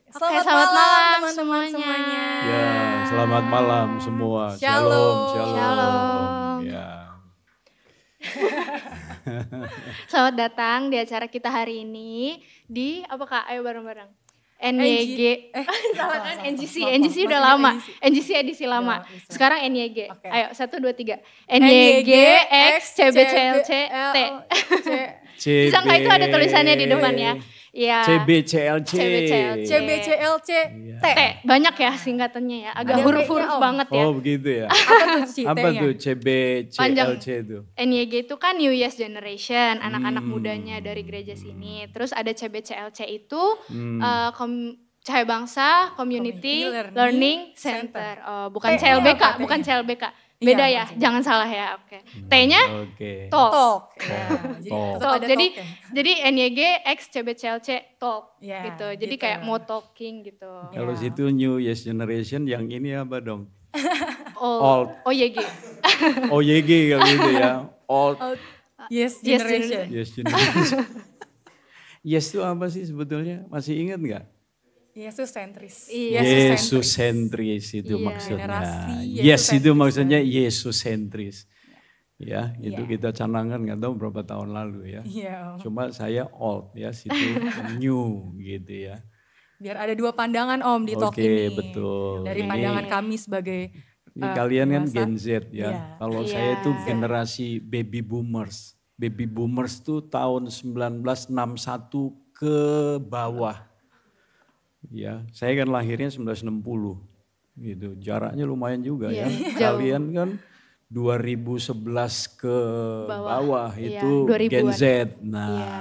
Selamat malam teman-teman semuanya. Ya, selamat malam semua. Shalom. Shalom. Ya. Selamat datang di acara kita hari ini di apa Kak? Ayo bareng-bareng. NYG. Salah kan? NGC udah lama. NGC edisi lama. Sekarang NYG. Oke. Ayo 1 2 3. NYG X CBCLC T. Bisa nggak itu ada tulisannya di depan ya? Iya. CBCLC. CBCLC T. T. Banyak ya singkatannya ya. Agak Ada huruf-huruf T-nya, Om. banget ya. Oh begitu ya. Apa tuh Ci Apa T-nya? tuh CBCLC itu? NYG itu kan New Year's Generation, anak-anak mudanya dari gereja sini. Terus ada CBCLC itu Cahaya Bangsa Community Community Learning Learning Center. Center. Oh, bukan T-nya CLBK, apa bukan T-nya? CLBK. Iya, Beda ya, bukan jangan salah ya. Oke. T-nya Oke. Talk. Talk. Ya, jadi Talk. tetap Talk. ada Jadi talk ya. jadi NYG X CBCLC Talk Ya, gitu. Jadi gitu. kayak mau talking gitu. Kalau Ya. situ New Year's Generation yang ini apa dong? Oh, OYG. OYG kalau itu ya. Old Yes Yes, Generation. Yes Generation. Yes itu apa sih sebetulnya? Masih ingat nggak? Yesus sentris. Iya. Yesus sentris itu Iya. maksudnya. Generasi Yes Yesus itu sentris. maksudnya Yesus sentris. Ya, itu Iya. kita canangkan nggak tahu berapa tahun lalu ya. Iya. Cuma saya old ya, situ new gitu ya. Biar ada dua pandangan Om di talk Oke, ini. betul. Dari Ini- pandangan kami sebagai Ini kalian kan dewasa. Gen Z ya. Iya. Kalau Iya. saya itu generasi baby boomers. Baby boomers tuh tahun 1961 ke bawah. Ya, saya kan lahirnya 1960 gitu. Jaraknya lumayan juga Iya, ya. jauh. Kalian kan 2011 ke bawah Iya, itu 2000-an. Gen Z. Nah, Iya.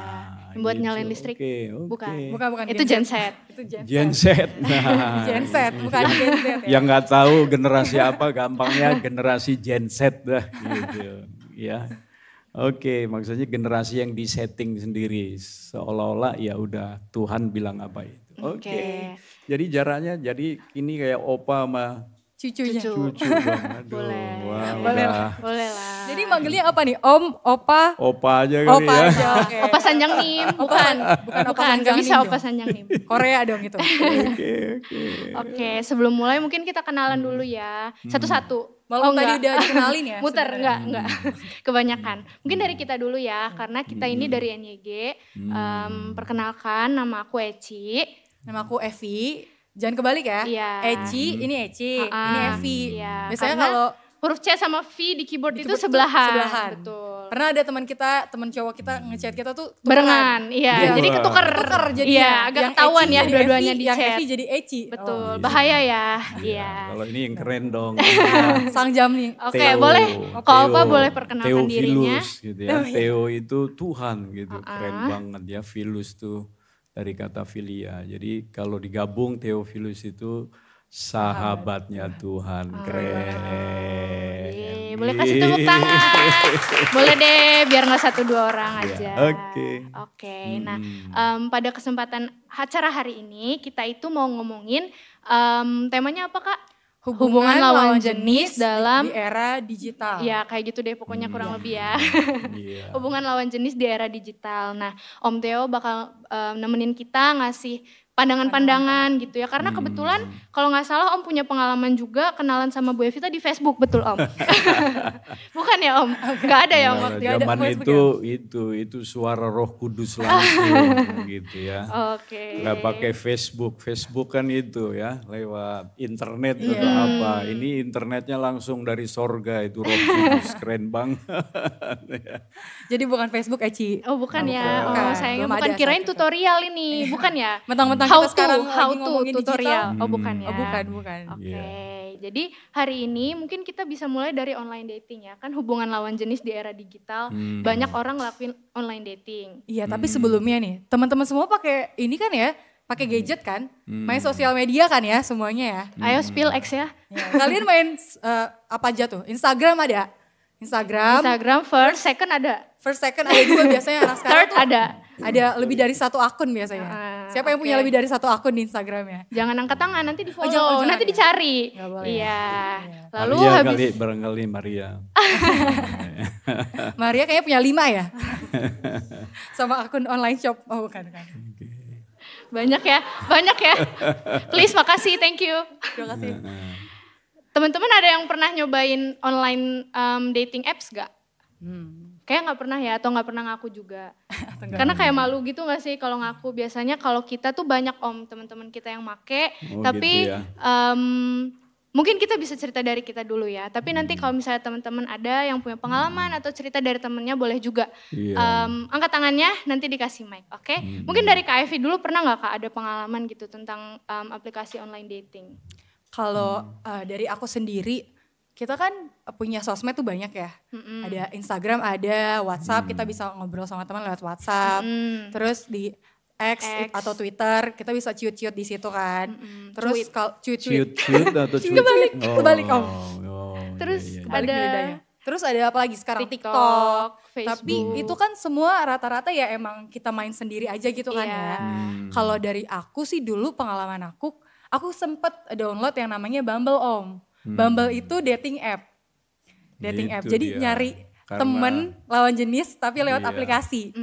Yang buat gitu. nyalain listrik. Oke. bukan Itu Gen Z. Itu Gen Z. Nah, Gen Z, bukan Gen Z ya. yang nggak tahu generasi apa, gampangnya generasi Gen Z dah gitu ya. Oke, maksudnya generasi yang disetting sendiri seolah-olah ya udah Tuhan bilang apa itu. Oke. Oke. Jadi jaraknya jadi ini kayak opa sama Cucunya. Cucu. cucu dong. Aduh, Boleh. wah, Boleh udah Boleh lah. Jadi manggilnya apa nih? Om, Opa, opa aja kali Opa ya. aja. Oke. Opa Sanjang Nim, bukan. bukan Opa Bukan, Sanjang gak bisa Nim Opa dong. Sanjang Nim. Korea dong itu. Oke. Oke, sebelum mulai mungkin kita kenalan dulu ya. Satu-satu. Malam tadi enggak. udah dikenalin ya. Muter, sebenarnya. enggak. Kebanyakan. Mungkin dari kita dulu ya, karena kita ini dari NYG. Perkenalkan, nama aku Eci. Nama aku Evi. Jangan kebalik ya. Iya. Eci, ini Eci, ini Evi. Iya, Biasanya karena kalau huruf C sama V di keyboard di itu keyboard sebelahan. sebelahan. Betul. pernah ada teman kita, teman cowok kita ngechat kita tuh tukeran. Barengan, iya. Iya. Jadi ketuker. Tuker jadi Iya, agak ketahuan ya dua-duanya di yang chat. Evi jadi Eci. Betul, iya. bahaya ya. Iya. Iya. Kalau ini yang keren dong. Sang jam nih. Oke, Theo. boleh. Kalau apa Theo. boleh perkenalkan dirinya. Theophilus gitu ya. Theo itu Tuhan gitu. Keren banget ya. Philus tuh dari kata filia. Jadi kalau digabung Theophilus itu sahabatnya Tuhan. Keren. Yeay, boleh kasih tepuk tangan. Boleh deh, biar nggak 1-2 orang Ya, aja. oke. Oke, nah pada kesempatan acara hari ini kita itu mau ngomongin temanya apa Kak? Hubungan lawan jenis dalam di era digital. ya kayak gitu deh pokoknya kurang lebih ya. Iya. Hubungan lawan jenis di era digital. Nah, Om Theo bakal nemenin kita ngasih pandangan-pandangan gitu ya. Karena kebetulan kalau nggak salah Om punya pengalaman juga kenalan sama Bu Evita di Facebook, betul Om? Bukan ya Om? Nggak ada ya Om Nah, waktu Nggak ada zaman Facebook itu suara Roh Kudus langsung gitu ya. Oke. Nggak pakai Facebook. Facebook kan itu ya lewat internet atau Iya. apa. Ini internetnya langsung dari sorga itu Roh Kudus. Keren banget. Jadi bukan Facebook Eci. Oh bukan ya, Bukan. oh sayangnya Belum bukan ada kirain saat itu. tutorial ini, bukan ya? Mentang-mentang How kita to, sekarang how lagi to ngomongin tutorial, digital. oh bukan ya? Oh bukan. Oke, Iya. jadi hari ini mungkin kita bisa mulai dari online dating ya, kan hubungan lawan jenis di era digital, banyak orang ngelakuin online dating. Iya, tapi sebelumnya nih, teman-teman semua pakai ini kan ya, pakai gadget kan, main sosial media kan ya semuanya ya. Ayo spill X ya, Kalian main apa aja tuh? Instagram ada? Instagram first, second ada, First, second ada juga biasanya anak sekarang third tuh ada. ada lebih dari satu akun biasanya. Siapa yang punya oke. lebih dari satu akun di Instagramnya? Jangan angkat tangan, nanti di follow, jangan nanti ya? dicari. Nggak boleh. Iya, lalu Maria habis kali, barangkali Maria. Maria kayaknya punya 5 ya? Sama akun online shop. Oh bukan. Banyak ya. Please, makasih, thank you. Terima kasih. Teman-teman ada yang pernah nyobain online dating apps gak? Kayak gak pernah ya, atau gak pernah ngaku juga. Karena kayak malu gitu gak sih kalau ngaku. Biasanya kalau kita tuh banyak teman-teman kita yang make. Tapi gitu ya. Mungkin kita bisa cerita dari kita dulu ya. Tapi nanti kalau misalnya teman-teman ada yang punya pengalaman atau cerita dari temennya boleh juga. Iya. Angkat tangannya nanti dikasih mic, oke? Mungkin dari Kak Evi dulu pernah gak Kak ada pengalaman gitu tentang aplikasi online dating? Kalau dari aku sendiri, kita kan punya sosmed tuh banyak ya. Ada Instagram, ada WhatsApp, kita bisa ngobrol sama teman lewat WhatsApp. Terus di X atau Twitter, kita bisa ciut-ciut di situ kan. Terus kalau ciut-ciut Atau tweet? kebalik Om. Terus Kebalik ada bedanya. Terus ada apa lagi sekarang? TikTok, Facebook. Tapi itu kan semua rata-rata ya emang kita main sendiri aja gitu kan ya. Kalau dari aku sih dulu pengalaman aku sempet download yang namanya Bumble Om. Bumble itu dating app. Dating app. Gitu Jadi dia. nyari Karena- temen lawan jenis tapi lewat Iya. aplikasi.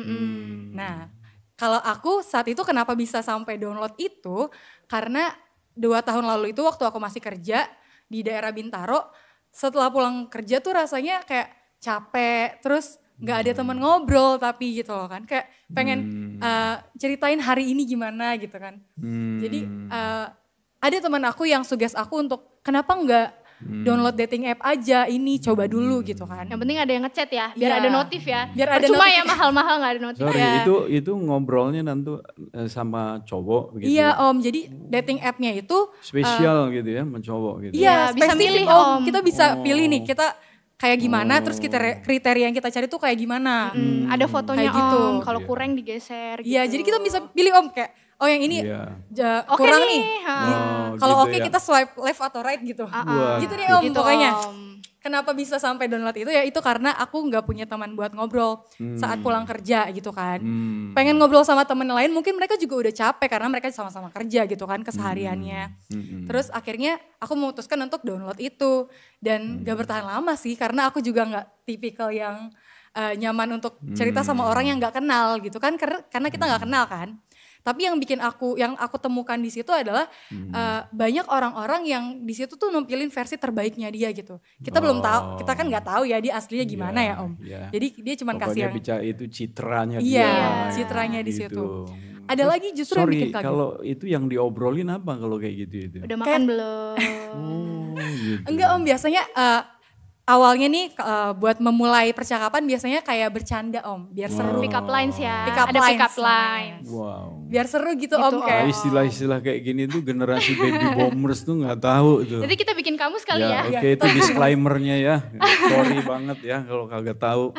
Nah, kalau aku saat itu kenapa bisa sampai download itu, karena 2 tahun lalu itu waktu aku masih kerja di daerah Bintaro, setelah pulang kerja tuh rasanya kayak capek, terus gak ada teman ngobrol tapi gitu loh kan, kayak pengen ceritain hari ini gimana gitu kan. Jadi ada teman aku yang suggest aku untuk kenapa nggak download dating app aja, ini coba dulu gitu kan. Yang penting ada yang ngechat ya, biar Iya. ada notif ya. Biar ada Percuma notif. ya mahal-mahal gak ada notif. Sorry, Ya. itu ngobrolnya nanti sama cowok begitu. Iya Om, jadi dating app-nya itu Spesial gitu ya, sama cowok gitu. iya bisa spesifik, milih, Om. Om. Kita bisa pilih nih, kita kayak gimana, terus kriteria yang kita cari tuh kayak gimana. Ada fotonya Kayak gitu. Om, kalau kurang digeser gitu. Iya, jadi kita bisa pilih Om kayak oh yang ini Iya. Oke kurang nih, nih. Oh, Kalau gitu oke ya. kita swipe left atau right gitu. Wah, Gitu deh Om Gitu, pokoknya. Om. Kenapa bisa sampai download itu ya itu karena aku nggak punya teman buat ngobrol saat pulang kerja gitu kan. Pengen ngobrol sama temen lain mungkin mereka juga udah capek karena mereka sama-sama kerja gitu kan kesehariannya. Terus akhirnya aku memutuskan untuk download itu dan gak bertahan lama sih karena aku juga nggak tipikal yang nyaman untuk cerita sama orang yang nggak kenal gitu kan karena kita nggak kenal kan. Tapi yang aku temukan di situ adalah banyak orang-orang yang di situ tuh numpilin versi terbaiknya dia gitu. Kita belum tahu, kita kan nggak tahu ya dia aslinya gimana ya Om. Iya. Jadi dia cuman kasih Pokoknya yang bicara itu citranya Iya, dia. citranya di gitu. situ. Ada lagi justru yang Sorry, bikin kaget. kalau itu yang diobrolin apa kalau kayak gitu itu? Udah makan belum? Oh, gitu. Enggak Om, biasanya awalnya nih buat memulai percakapan biasanya kayak bercanda Om, biar seru. Pick up lines ya. Pick up ada lines pick up namanya. lines. Wow. Biar seru gitu Gitu, Om Om. kayak. Nah, istilah-istilah kayak gini tuh generasi baby boomers tuh nggak tahu tuh. Jadi kita bikin kamus kali ya. Oke, itu disclaimernya ya. Sorry banget ya kalau kagak tahu.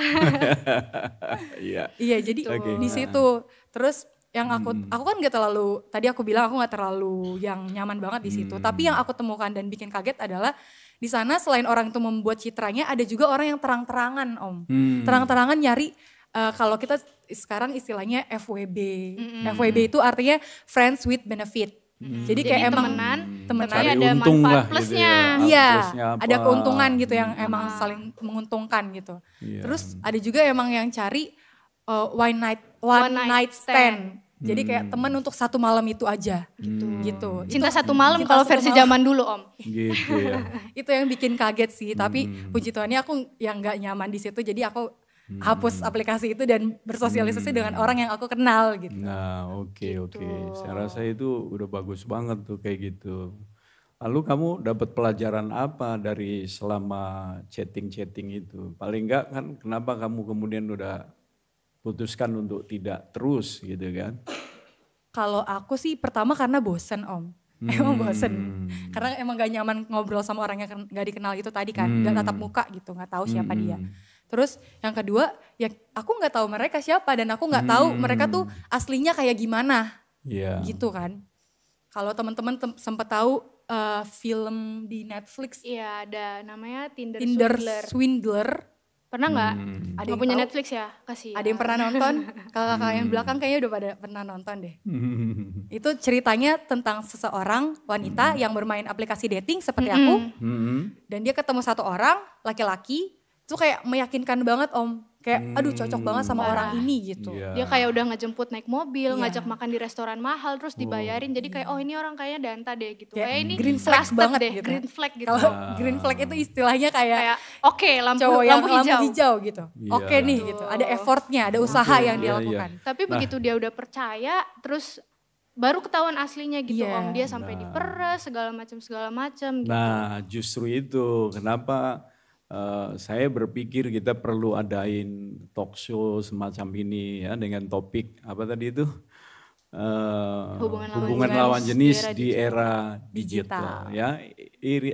Iya. Iya, jadi Oke. di situ. Terus yang aku kan gak terlalu, tadi aku bilang aku gak terlalu yang nyaman banget di situ. Tapi yang aku temukan dan bikin kaget adalah di sana selain orang itu membuat citranya, ada juga orang yang terang-terangan Om. Terang-terangan nyari kalau kita sekarang istilahnya FWB. FWB itu artinya friends with benefit. Jadi kayak Jadi emang temenan Cari ada untung manfaat lah gitu plusnya. ya. Iya, Plusnya apa. ada keuntungan gitu yang emang saling menguntungkan gitu. Iya. Terus ada juga emang yang cari one night stand. Jadi kayak teman untuk satu malam itu aja. Gitu. Cinta Itu- satu malam cinta kalau satu versi malam. zaman dulu Om. Gitu ya. Itu yang bikin kaget sih. Tapi puji Tuhannya aku yang nggak nyaman di situ. Jadi aku hapus aplikasi itu dan bersosialisasi dengan orang yang aku kenal gitu. Nah, oke. Saya rasa itu udah bagus banget tuh kayak gitu. Lalu kamu dapat pelajaran apa dari selama chatting-chatting itu? Paling enggak kan kenapa kamu kemudian udah putuskan untuk tidak terus gitu kan? Kalau aku sih pertama karena bosen Om. Emang bosen. Karena emang gak nyaman ngobrol sama orang yang gak dikenal itu tadi kan. Gak tatap muka gitu, gak tahu siapa dia. Terus yang kedua ya aku gak tahu mereka siapa dan aku gak tahu mereka tuh aslinya kayak gimana. Iya. Gitu kan. Kalau teman-teman sempet tahu film di Netflix Iya ada namanya Tinder Tinder Swindler. Swindler. Pernah nggak? Ada Nggak yang punya tahu? Netflix ya? Kasih. Ada yang pernah nonton? Kakak-kakak yang belakang kayaknya udah pada pernah nonton deh. Itu ceritanya tentang seseorang wanita yang bermain aplikasi dating seperti aku. Dan dia ketemu satu orang, laki-laki, itu kayak meyakinkan banget Om. Kayak aduh cocok banget sama orang ini gitu. Iya. Dia kayak udah ngejemput naik mobil, Iya. ngajak makan di restoran mahal terus dibayarin. Jadi kayak oh ini orang kayaknya Danta deh gitu. Kayak Kayak ini green flag trusted banget deh, gitu. green flag gitu. Kalau green flag itu istilahnya kayak Kayak oke, cowok yang lampu hijau. gitu. Iya. Oke nih gitu. Ada effortnya, ada usaha yang dia Iya, iya. lakukan. Tapi begitu dia udah percaya, terus baru ketahuan aslinya gitu Iya. Om. Dia sampai diperes segala macam gitu. Nah, justru itu kenapa saya berpikir kita perlu adain talk show semacam ini ya dengan topik apa tadi itu Hubungan lawan jenis di era era digital ya.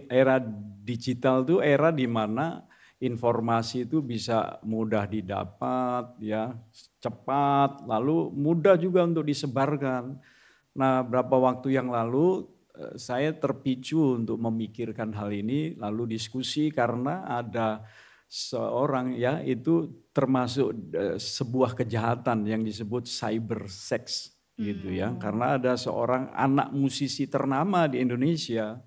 Era digital itu era di mana informasi itu bisa mudah didapat ya, cepat, lalu mudah juga untuk disebarkan. Nah, beberapa waktu yang lalu saya terpicu untuk memikirkan hal ini, lalu diskusi karena ada seorang ya itu termasuk sebuah kejahatan yang disebut cyber sex gitu ya. Karena ada seorang anak musisi ternama di Indonesia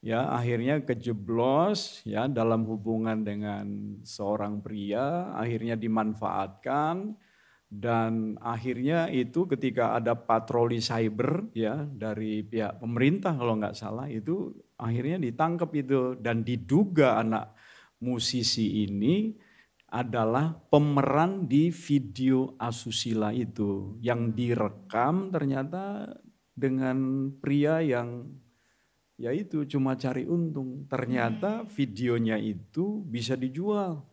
ya akhirnya kejeblos ya dalam hubungan dengan seorang pria, akhirnya dimanfaatkan. Dan akhirnya itu ketika ada patroli cyber ya dari pihak pemerintah kalau nggak salah itu akhirnya ditangkap itu dan diduga anak musisi ini adalah pemeran di video asusila itu yang direkam ternyata dengan pria yang ya itu cuma cari untung. Ternyata videonya itu bisa dijual.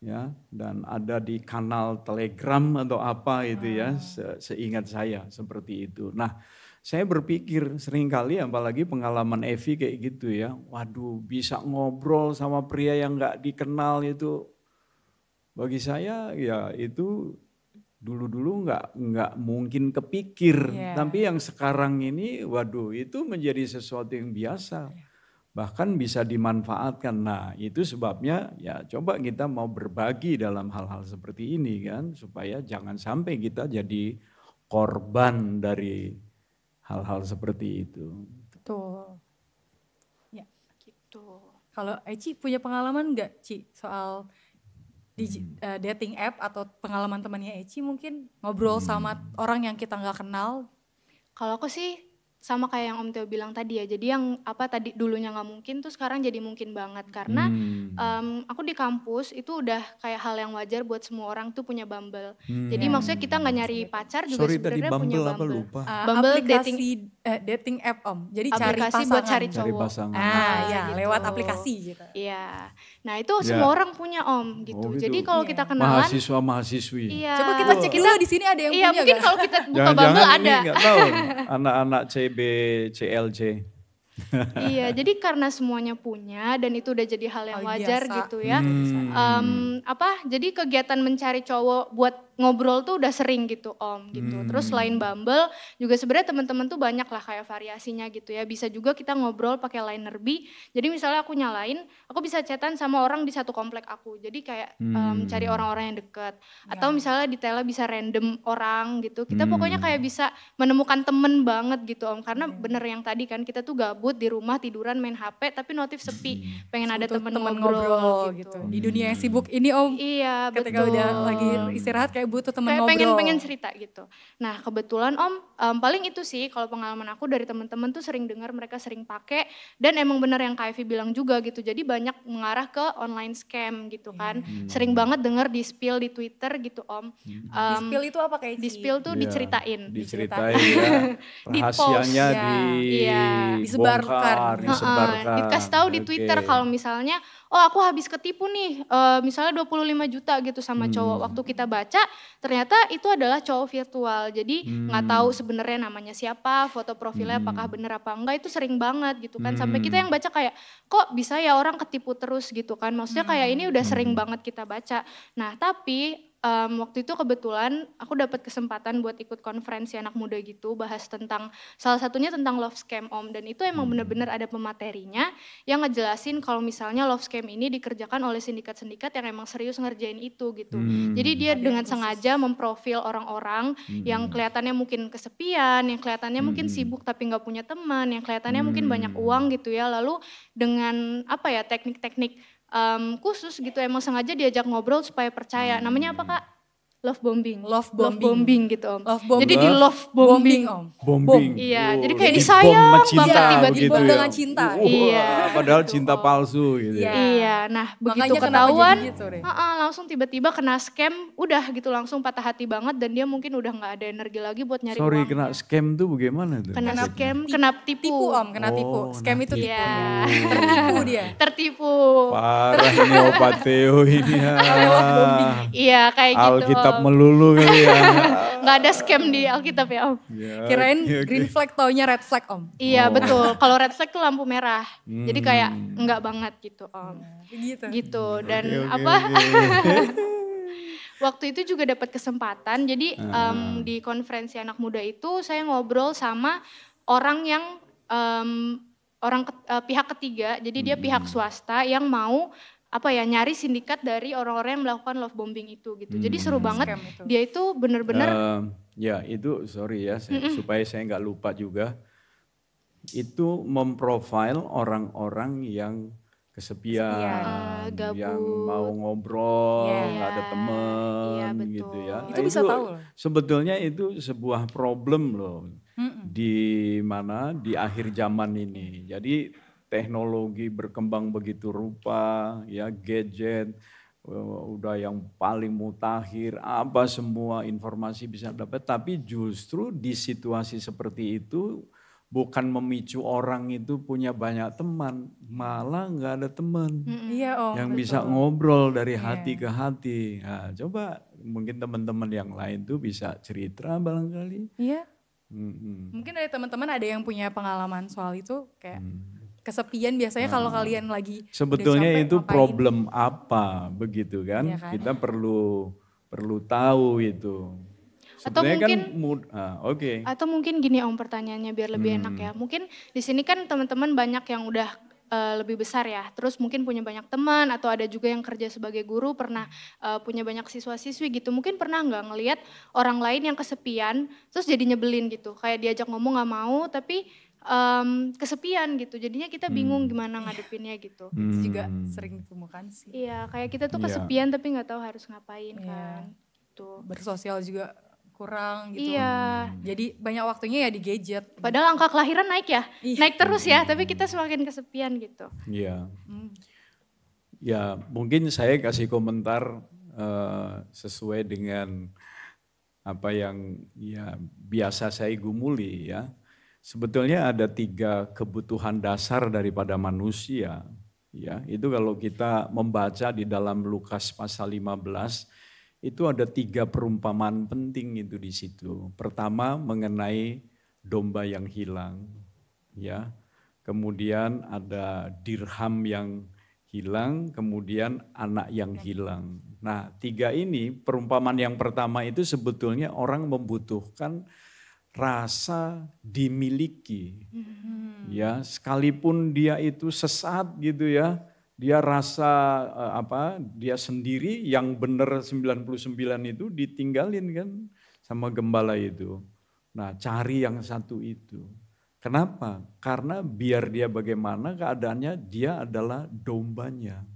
Ya, dan ada di kanal Telegram atau apa itu ya, seingat saya seperti itu. Nah, saya berpikir seringkali apalagi pengalaman Evi kayak gitu ya, waduh bisa ngobrol sama pria yang nggak dikenal itu, bagi saya ya itu dulu-dulu nggak mungkin kepikir, tapi yang sekarang ini, waduh itu menjadi sesuatu yang biasa. Bahkan bisa dimanfaatkan. Nah itu sebabnya ya coba kita mau berbagi dalam hal-hal seperti ini kan. Supaya jangan sampai kita jadi korban dari hal-hal seperti itu. Betul. Ya. Gitu. Kalau Eci punya pengalaman nggak Ci soal dating app atau pengalaman temannya Eci mungkin ngobrol sama orang yang kita nggak kenal? Kalau aku sih sama kayak yang Om Theo bilang tadi ya, jadi yang apa tadi dulunya nggak mungkin tuh sekarang jadi mungkin banget karena aku di kampus itu udah kayak hal yang wajar buat semua orang tuh punya Bumble. Jadi maksudnya kita nggak nyari pacar juga sebenarnya punya Bumble apa Bumble. lupa? Bumble Aplikasi dating app Om, jadi cari aplikasi pasangan. buat cari cowok. Cari pasangan. Ya gitu. lewat aplikasi gitu. Iya, nah itu semua orang punya Om gitu. Oh, gitu. Jadi kalau kita kenalan, Mahasiswa-mahasiswi. iya. Coba kita cek dulu di sini ada yang Iya punya mungkin nggak? kalau kita buka Jangan-jangan Bumble ini ada. nggak tahu anak-anak CB, CLC. Iya, jadi karena semuanya punya dan itu udah jadi hal yang Hal wajar biasa. gitu ya. Jadi kegiatan mencari cowok buat ngobrol tuh udah sering gitu Om gitu. Terus selain Bumble juga sebenarnya teman-teman tuh banyak lah kayak variasinya gitu ya. Bisa juga kita ngobrol pakai line Nerbi. Jadi misalnya aku nyalain, aku bisa chatan sama orang di satu komplek aku. Jadi kayak cari orang-orang yang deket. Atau misalnya di tele bisa random orang gitu. Kita pokoknya kayak bisa menemukan temen banget gitu Om. Karena bener yang tadi kan kita tuh gabut di rumah tiduran main HP tapi notif sepi. Pengen ada temen ngobrol gitu. Di dunia yang sibuk ini Om, Iya ketika betul. udah lagi istirahat kayak butuh teman ngobrol. pengen cerita gitu. Nah kebetulan Om paling itu sih kalau pengalaman aku dari teman-teman tuh sering dengar mereka sering pakai dan emang bener yang Kak Evi bilang juga gitu. Jadi banyak mengarah ke online scam gitu kan. Sering banget dengar di spill di Twitter gitu Om. Di spill itu apa kayak Di spill tuh Iya, diceritain. Diceritain ya. Rahasianya Di-post, ya. Iya. Disebarkan. Disebarkan. Dikasih tahu di Oke. Twitter kalau misalnya oh aku habis ketipu nih misalnya 25 juta gitu sama cowok. Waktu kita baca ternyata itu adalah cowok virtual. Jadi nggak tahu sebenarnya namanya siapa, foto profilnya apakah bener apa enggak, itu sering banget gitu kan. Sampai kita yang baca kayak kok bisa ya orang ketipu terus gitu kan. Maksudnya kayak ini udah sering banget kita baca. Nah tapi waktu itu kebetulan aku dapat kesempatan buat ikut konferensi anak muda gitu, bahas tentang salah satunya tentang love scam Om, dan itu emang bener-bener ada pematerinya yang ngejelasin kalau misalnya love scam ini dikerjakan oleh sindikat-sindikat yang emang serius ngerjain itu gitu. Jadi dia dengan sengaja memprofil orang-orang yang kelihatannya mungkin kesepian, yang kelihatannya mungkin sibuk tapi nggak punya teman, yang kelihatannya mungkin banyak uang gitu ya, lalu dengan apa ya teknik-teknik khusus gitu, emang sengaja diajak ngobrol supaya percaya. Namanya apa Kak? Love bombing. Love bombing Gitu Om. Love bombing. Jadi di love bombing. Om. Bombing. Iya, jadi Oh, kayak dibom disayang sama cinta banget tiba-tiba. begitu Dibom ya. dengan cinta. Iya. Padahal Gitu, cinta Om. palsu gitu. Iya. Iya, nah begitu Makanya kenapa ketahuan, jadi gitu deh. langsung tiba-tiba kena scam, udah gitu langsung patah hati banget dan dia mungkin udah nggak ada energi lagi buat nyari Sorry, uangnya. kena scam tuh bagaimana tuh? Kena maksudnya? scam, kena tipu. Tipu Om, kena tipu. Oh, Scam itu tipu. Iya. Tertipu dia. Tertipu. Parah ini obat Theo ini ya. Iya kayak gitu. Alkitab Om. melulu kali ya. Nggak ada scam di Alkitab ya Om. Ya, Kirain oke, oke. green flag taunya red flag Om. Iya Oh. betul, kalau red flag tuh lampu merah. Jadi kayak enggak banget gitu Om. Gitu. Gitu dan Oke, oke, apa? oke. Waktu itu juga dapat kesempatan, jadi di konferensi anak muda itu saya ngobrol sama orang yang pihak ketiga, jadi dia pihak swasta yang mau apa ya nyari sindikat dari orang-orang yang melakukan love bombing itu gitu. Jadi seru banget. Scam itu. Dia itu bener-bener Ya itu sorry ya, supaya saya nggak lupa juga. Itu memprofile orang-orang yang kesepian, gabut. yang mau ngobrol, Iya. nggak ada teman, Iya, betul. gitu ya. Itu bisa tahu loh. Sebetulnya itu sebuah problem loh di mana di akhir zaman ini. Jadi teknologi berkembang begitu rupa, ya gadget udah yang paling mutakhir, apa semua informasi bisa dapat. Tapi justru di situasi seperti itu bukan memicu orang itu punya banyak teman, malah nggak ada teman Iya Om. yang betul. bisa ngobrol dari hati ke hati. Nah, coba mungkin teman-teman yang lain tuh bisa cerita barangkali. Iya. Mm-mm. Mungkin dari teman-teman ada yang punya pengalaman soal itu kayak kesepian biasanya kalau kalian lagi udah Sebetulnya capek itu ngapain. problem apa begitu kan? Iya kan? Kita perlu tahu itu. Atau Sebenarnya mungkin- oke. atau mungkin gini Om pertanyaannya biar lebih enak ya. Mungkin di sini kan teman-teman banyak yang udah lebih besar ya. Terus mungkin punya banyak teman atau ada juga yang kerja sebagai guru pernah punya banyak siswa-siswi gitu. Mungkin pernah nggak ngelihat orang lain yang kesepian terus jadi nyebelin gitu. Kayak diajak ngomong nggak mau tapi kesepian gitu. Jadinya kita bingung gimana ngadepinnya gitu. Itu juga sering ditemukan sih. Iya kayak kita tuh Iya. kesepian tapi nggak tahu harus ngapain Iya. kan. Tuh. Bersosial juga kurang gitu. Iya. Jadi banyak waktunya ya di gadget. Padahal angka kelahiran naik ya. Iya. Naik terus ya tapi kita semakin kesepian gitu. Iya. Ya mungkin saya kasih komentar sesuai dengan apa yang ya biasa saya gumuli ya. Sebetulnya ada 3 kebutuhan dasar daripada manusia. Ya, itu kalau kita membaca di dalam Lukas pasal 15, itu ada 3 perumpamaan penting itu di situ. Pertama mengenai domba yang hilang, ya. Kemudian ada dirham yang hilang, kemudian anak yang hilang. Nah, 3 ini perumpamaan yang pertama itu sebetulnya orang membutuhkan rasa dimiliki. Ya, sekalipun dia itu sesat gitu ya. Dia rasa dia sendiri yang benar 99 itu ditinggalin kan sama gembala itu. Nah, cari yang satu itu. Kenapa? Karena biar dia bagaimana keadaannya, dia adalah dombanya.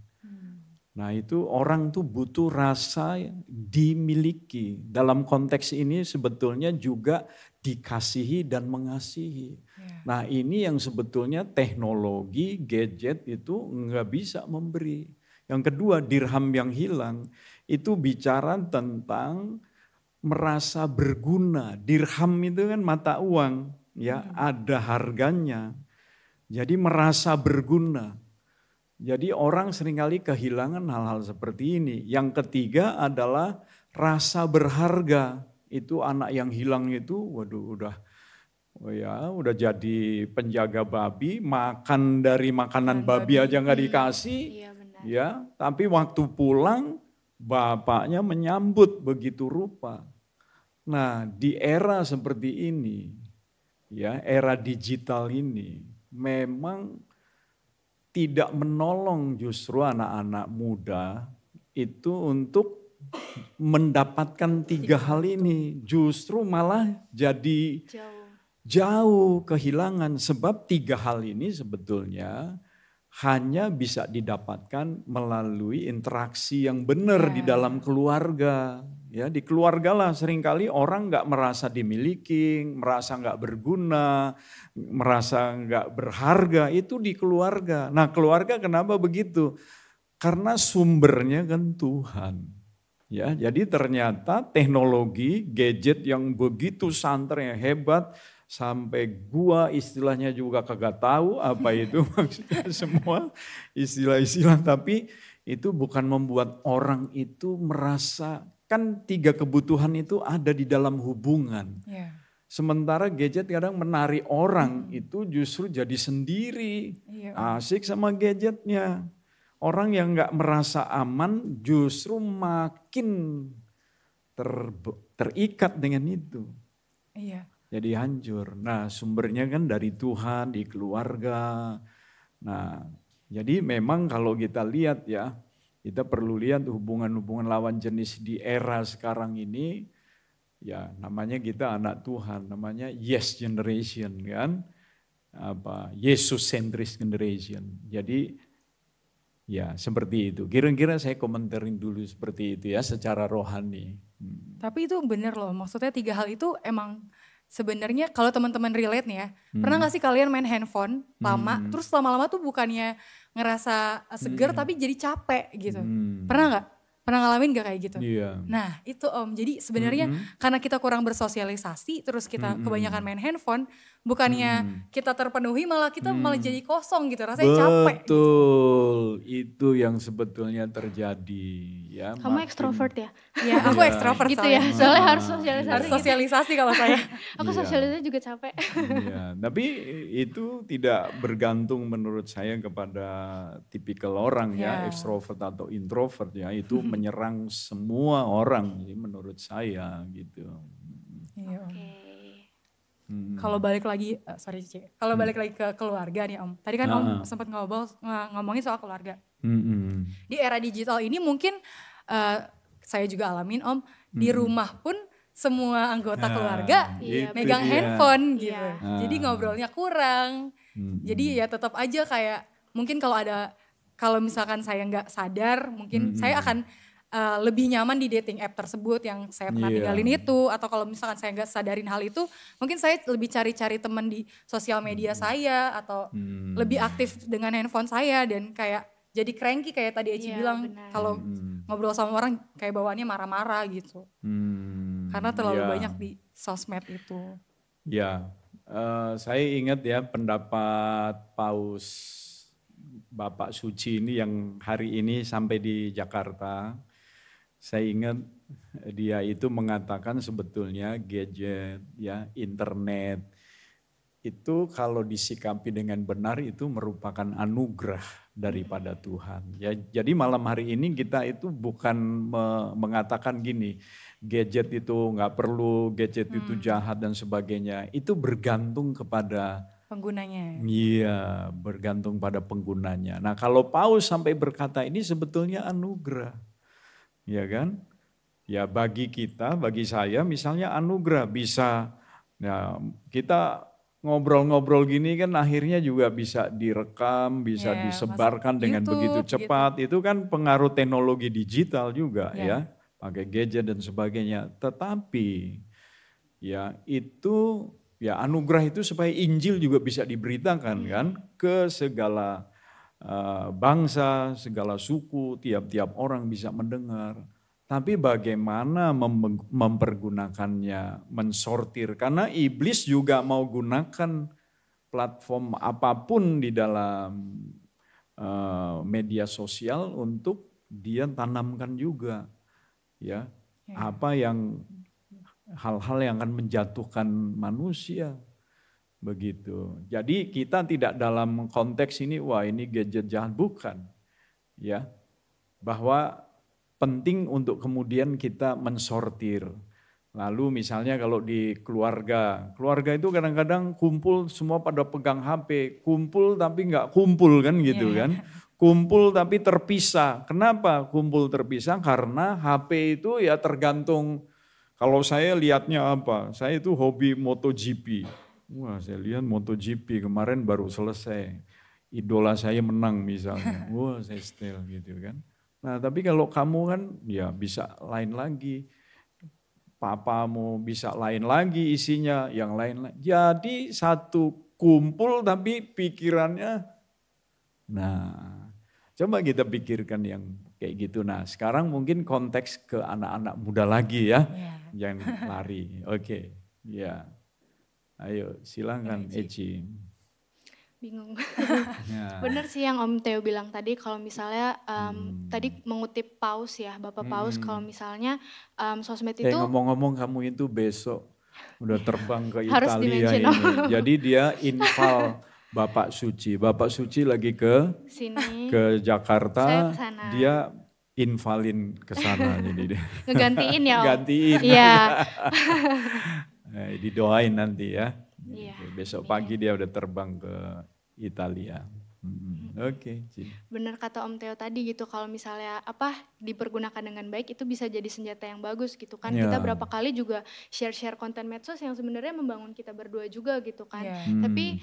Nah, itu orang tuh butuh rasa dimiliki. Dalam konteks ini sebetulnya juga dikasihi dan mengasihi. Nah, ini yang sebetulnya teknologi, gadget itu nggak bisa memberi. Yang kedua, dirham yang hilang itu bicara tentang merasa berguna. Dirham itu kan mata uang, ya, ada harganya. Jadi merasa berguna. Jadi orang seringkali kehilangan hal-hal seperti ini. Yang ketiga adalah rasa berharga. Itu anak yang hilang itu, waduh udah jadi penjaga babi, makan dari makanan babi aja nggak dikasih. Iya benar. Ya, tapi waktu pulang bapaknya menyambut begitu rupa. Nah, di era seperti ini, ya, era digital ini memang tidak menolong justru anak-anak muda itu untuk mendapatkan 3 hal ini. Justru malah jadi jauh kehilangan sebab 3 hal ini sebetulnya hanya bisa didapatkan melalui interaksi yang benar di dalam keluarga. Ya, di keluarga lah seringkali orang nggak merasa dimiliki, merasa nggak berguna, merasa nggak berharga, itu di keluarga. Nah, keluarga kenapa begitu? Karena sumbernya kan Tuhan. Ya, jadi ternyata teknologi, gadget yang begitu santer, yang hebat, sampai gua istilahnya juga kagak tahu apa itu maksudnya, semua istilah-istilah, tapi itu bukan membuat orang itu merasa, kan 3 kebutuhan itu ada di dalam hubungan. Sementara gadget kadang menarik orang itu justru jadi sendiri, asik sama gadgetnya. Orang yang nggak merasa aman justru makin terikat dengan itu. Jadi hancur. Nah, sumbernya kan dari Tuhan, di keluarga. Nah, jadi memang kalau kita lihat ya, kita perlu lihat hubungan-hubungan lawan jenis di era sekarang ini, ya namanya kita anak Tuhan, namanya yes generation kan, Yesus centris generation. Jadi ya seperti itu, kira-kira saya komentarin dulu seperti itu ya secara rohani. Tapi itu benar loh, maksudnya 3 hal itu emang sebenarnya kalau teman-teman relate nih ya, pernah gak sih kalian main handphone lama, terus lama-lama tuh bukannya ngerasa seger tapi jadi capek gitu, pernah gak? Pernah ngalamin gak kayak gitu? Nah itu Om, jadi sebenarnya karena kita kurang bersosialisasi, terus kita kebanyakan main handphone, bukannya kita terpenuhi malah kita malah jadi kosong gitu, rasanya capek. Betul, gitu. Itu yang sebetulnya terjadi. Ya, kamu ekstrovert ya? Ya aku ekstrovert gitu ya, soalnya harus sosialisasi. Harus sosialisasi kalau saya. Aku sosialisasi juga capek. Tapi itu tidak bergantung menurut saya kepada tipikal orang ya, ekstrovert atau introvert ya, itu menyerang semua orang menurut saya gitu. Kalau balik lagi, kalau balik lagi ke keluarga nih Om. Tadi kan Om sempat ngomongin soal keluarga. Di era digital ini mungkin saya juga alamin Om, di rumah pun semua anggota keluarga megang handphone gitu. Jadi ngobrolnya kurang. Jadi ya tetap aja kayak mungkin kalau misalkan saya nggak sadar, mungkin saya akan lebih nyaman di dating app tersebut yang saya pernah tinggalin itu, atau kalau misalkan saya nggak sadarin hal itu, mungkin saya lebih cari-cari teman di sosial media saya, atau lebih aktif dengan handphone saya, dan kayak jadi cranky kayak tadi Eci bilang, kalau ngobrol sama orang kayak bawaannya marah-marah gitu, karena terlalu banyak di sosmed itu. Ya, saya ingat ya pendapat Paus Bapak Suci ini yang hari ini sampai di Jakarta. Saya ingat dia itu mengatakan sebetulnya gadget, ya, internet itu kalau disikapi dengan benar itu merupakan anugerah daripada Tuhan. Ya, jadi malam hari ini kita itu bukan mengatakan gini, gadget itu nggak perlu, gadget itu jahat dan sebagainya. Itu bergantung kepada penggunanya. Iya, bergantung pada penggunanya. Nah, kalau Paus sampai berkata ini sebetulnya anugerah. Ya kan? Ya bagi kita, bagi saya misalnya anugerah bisa, ya kita ngobrol-ngobrol gini kan akhirnya juga bisa direkam, bisa disebarkan dengan YouTube, begitu cepat. Gitu. Itu kan pengaruh teknologi digital juga ya, pakai gadget dan sebagainya. Tetapi ya itu, ya anugerah itu supaya Injil juga bisa diberitakan kan ke segala bangsa, segala suku, tiap-tiap orang bisa mendengar. Tapi bagaimana mempergunakannya, mensortir. Karena iblis juga mau gunakan platform apapun di dalam media sosial untuk dia tanamkan juga. Ya, apa yang hal-hal yang akan menjatuhkan manusia. Begitu. Jadi kita tidak dalam konteks ini, wah ini gadget jahat, bukan. Ya, bahwa penting untuk kemudian kita mensortir. Lalu misalnya kalau di keluarga itu kadang-kadang kumpul semua pada pegang HP, kumpul tapi nggak kumpul kan gitu kan. Kumpul tapi terpisah. Kenapa kumpul terpisah? Karena HP itu ya tergantung, kalau saya lihatnya apa, saya itu hobi MotoGP. Wah, saya lihat MotoGP kemarin baru selesai. idola saya menang misalnya, wah saya setel gitu kan. Nah tapi kalau kamu kan ya bisa lain lagi, papamu bisa lain lagi isinya, yang lain lagi. Jadi satu kumpul tapi pikirannya, nah coba kita pikirkan yang kayak gitu. Nah sekarang mungkin konteks ke anak-anak muda lagi ya, yang lari. Oke, ya. Ayo silakan Eci. Bingung. Ya. Bener sih yang Om Theo bilang tadi, kalau misalnya tadi mengutip Paus ya, Bapak Paus, kalau misalnya sosmed itu Ngomong-ngomong kamu itu besok udah terbang ke harus Italia di-mention. ini. Jadi dia infal Bapak Suci. Bapak Suci lagi sini, ke Jakarta, saya kesana. dia infalin ke sana jadi dia. Ngegantiin ya Om. Gantiin. Iya. Didoain nanti ya. Iya. Besok pagi dia udah terbang ke Italia. Oke. Bener kata Om Theo tadi gitu, kalau misalnya dipergunakan dengan baik itu bisa jadi senjata yang bagus gitu kan. Ya. Kita berapa kali juga share konten medsos yang sebenarnya membangun kita berdua juga gitu kan. Tapi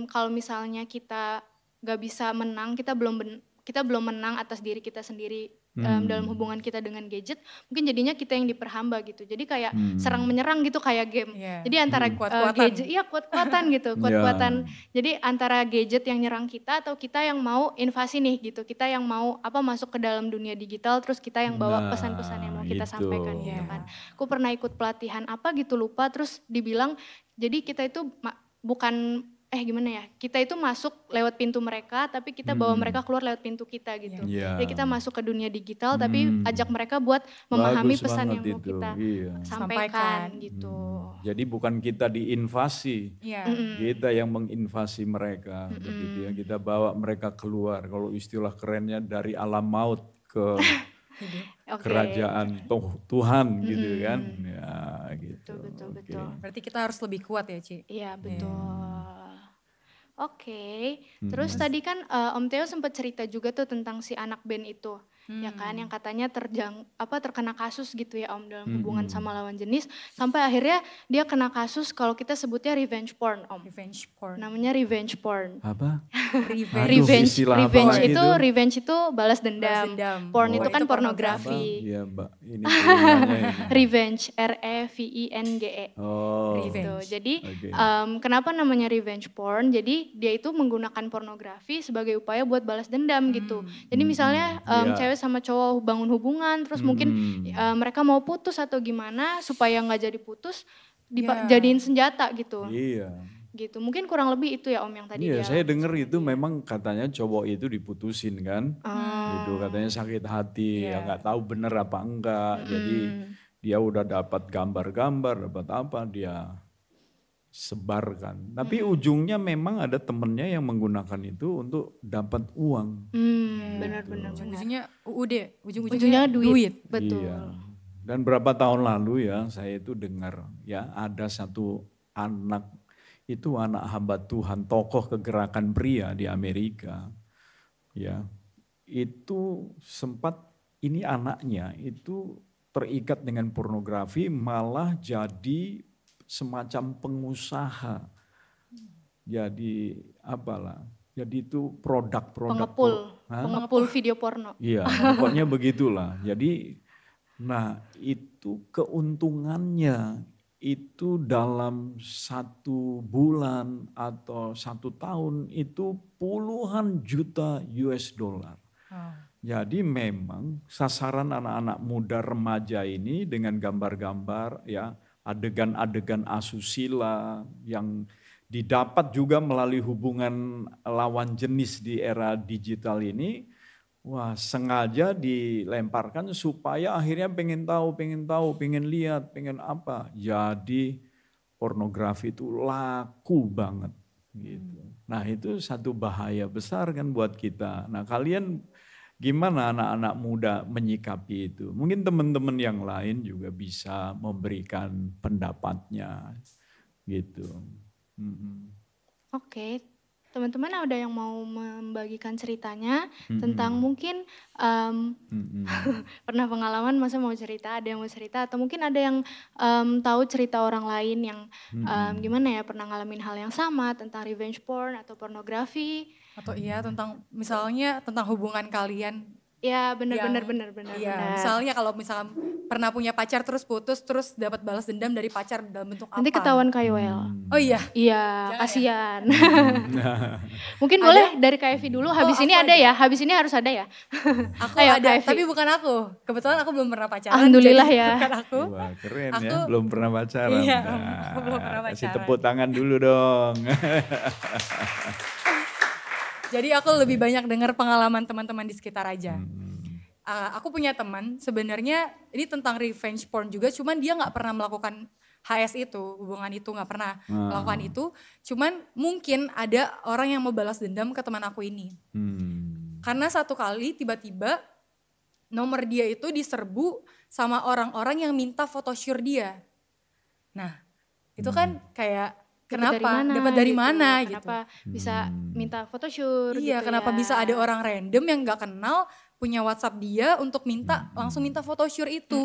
kalau misalnya kita gak bisa menang, kita belum menang atas diri kita sendiri dalam hubungan kita dengan gadget, mungkin jadinya kita yang diperhamba gitu. Jadi kayak serang menyerang gitu kayak game. Jadi antara gadget, kuat-kuatan gitu, kuat-kuatan. Jadi antara gadget yang nyerang kita atau kita yang mau invasi nih gitu. Kita yang mau masuk ke dalam dunia digital, terus kita yang bawa pesan-pesan yang mau kita sampaikan gitu kan. Aku pernah ikut pelatihan gitu lupa, terus dibilang jadi kita itu bukan kita itu masuk lewat pintu mereka, tapi kita bawa mereka keluar lewat pintu kita gitu. Jadi kita masuk ke dunia digital, tapi ajak mereka buat memahami pesan yang mau kita sampaikan gitu. Jadi bukan kita diinvasi, kita yang menginvasi mereka. Begitu ya, kita bawa mereka keluar. Kalau istilah kerennya dari alam maut ke kerajaan Tuhan gitu kan. Ya gitu. Betul. Berarti kita harus lebih kuat ya Ci? Iya betul. Oke. Terus tadi kan Om Theo sempat cerita juga tuh tentang si anak band itu. Ya kan, yang katanya terkena kasus gitu ya Om dalam hubungan sama lawan jenis, sampai akhirnya dia kena kasus kalau kita sebutnya revenge porn Om. Revenge porn. Namanya revenge porn. Apa? Revenge itu balas dendam. Porn itu kan pornografi. Iya Mbak, ini Revenge, REVENGE. Gitu. Jadi kenapa namanya revenge porn? Jadi dia itu menggunakan pornografi sebagai upaya buat balas dendam gitu. Jadi misalnya cewek sama cowok bangun hubungan, terus mungkin mereka mau putus atau gimana supaya nggak jadi putus, jadiin senjata gitu. Iya. Gitu. Mungkin kurang lebih itu ya Om yang tadi. Iya, saya dengar itu memang katanya cowok itu diputusin kan, gitu katanya sakit hati, ya nggak tahu bener apa enggak. Jadi dia udah dapat gambar-gambar, dapat apa dia sebarkan. Tapi ujungnya memang ada temennya yang menggunakan itu untuk dapat uang. Benar-benar. Ujung-ujungnya ujung-ujungnya duit. Betul. Iya. Dan berapa tahun lalu ya saya itu dengar ya ada satu anak hamba Tuhan, tokoh kegerakan pria di Amerika. Ya. Itu sempat ini anaknya itu terikat dengan pornografi, malah jadi semacam pengusaha. Jadi jadi itu produk-produk pengepul video porno. Iya, pokoknya begitulah. Jadi itu keuntungannya itu dalam 1 bulan atau 1 tahun itu puluhan juta US dollar. Jadi memang sasaran anak-anak muda remaja ini dengan gambar-gambar ya, adegan-adegan asusila yang didapat juga melalui hubungan lawan jenis di era digital ini, sengaja dilemparkan supaya akhirnya pengen lihat, pengen apa. Jadi pornografi itu laku banget gitu. Nah itu satu bahaya besar kan buat kita. Nah kalian gimana anak-anak muda menyikapi itu? Mungkin teman-teman yang lain juga bisa memberikan pendapatnya gitu. Oke, teman-teman ada yang mau membagikan ceritanya tentang mungkin pernah pengalaman, masa mau cerita, ada yang mau cerita, atau mungkin ada yang tahu cerita orang lain yang gimana ya, pernah ngalamin hal yang sama tentang revenge porn atau pornografi. Atau iya tentang misalnya tentang hubungan kalian. Ya benar. Iya, misalnya kalau misalkan pernah punya pacar terus putus terus dapat balas dendam dari pacar dalam bentuk apa? Nanti ketahuan KYL. Oh iya. Iya, Jangan kasihan. Mungkin boleh dari Kak Evi dulu. Habis ini ada ya, habis ini harus ada ya. Aku Ayo, ada, Kak Evi. tapi bukan aku. Kebetulan aku belum pernah pacaran. Alhamdulillah jadi ya. Bukan aku. Wah keren ya, Aku- belum pernah pacaran. Iya, Nah, aku belum pernah kasih pacaran. tepuk tangan dulu dong. Jadi aku lebih banyak dengar pengalaman teman-teman di sekitar aja. Aku punya teman sebenarnya ini tentang revenge porn juga, cuman dia nggak pernah melakukan HS itu, hubungan itu nggak pernah melakukan itu. Cuman mungkin ada orang yang mau balas dendam ke teman aku ini. Karena satu kali tiba-tiba nomor dia itu diserbu sama orang-orang yang minta photoshoot dia. Nah itu kan kayak kenapa? Dapat dari mana gitu. Kenapa bisa minta photoshoot Iya, gitu kenapa ya. bisa ada orang random yang nggak kenal punya WhatsApp dia untuk langsung minta photoshoot itu.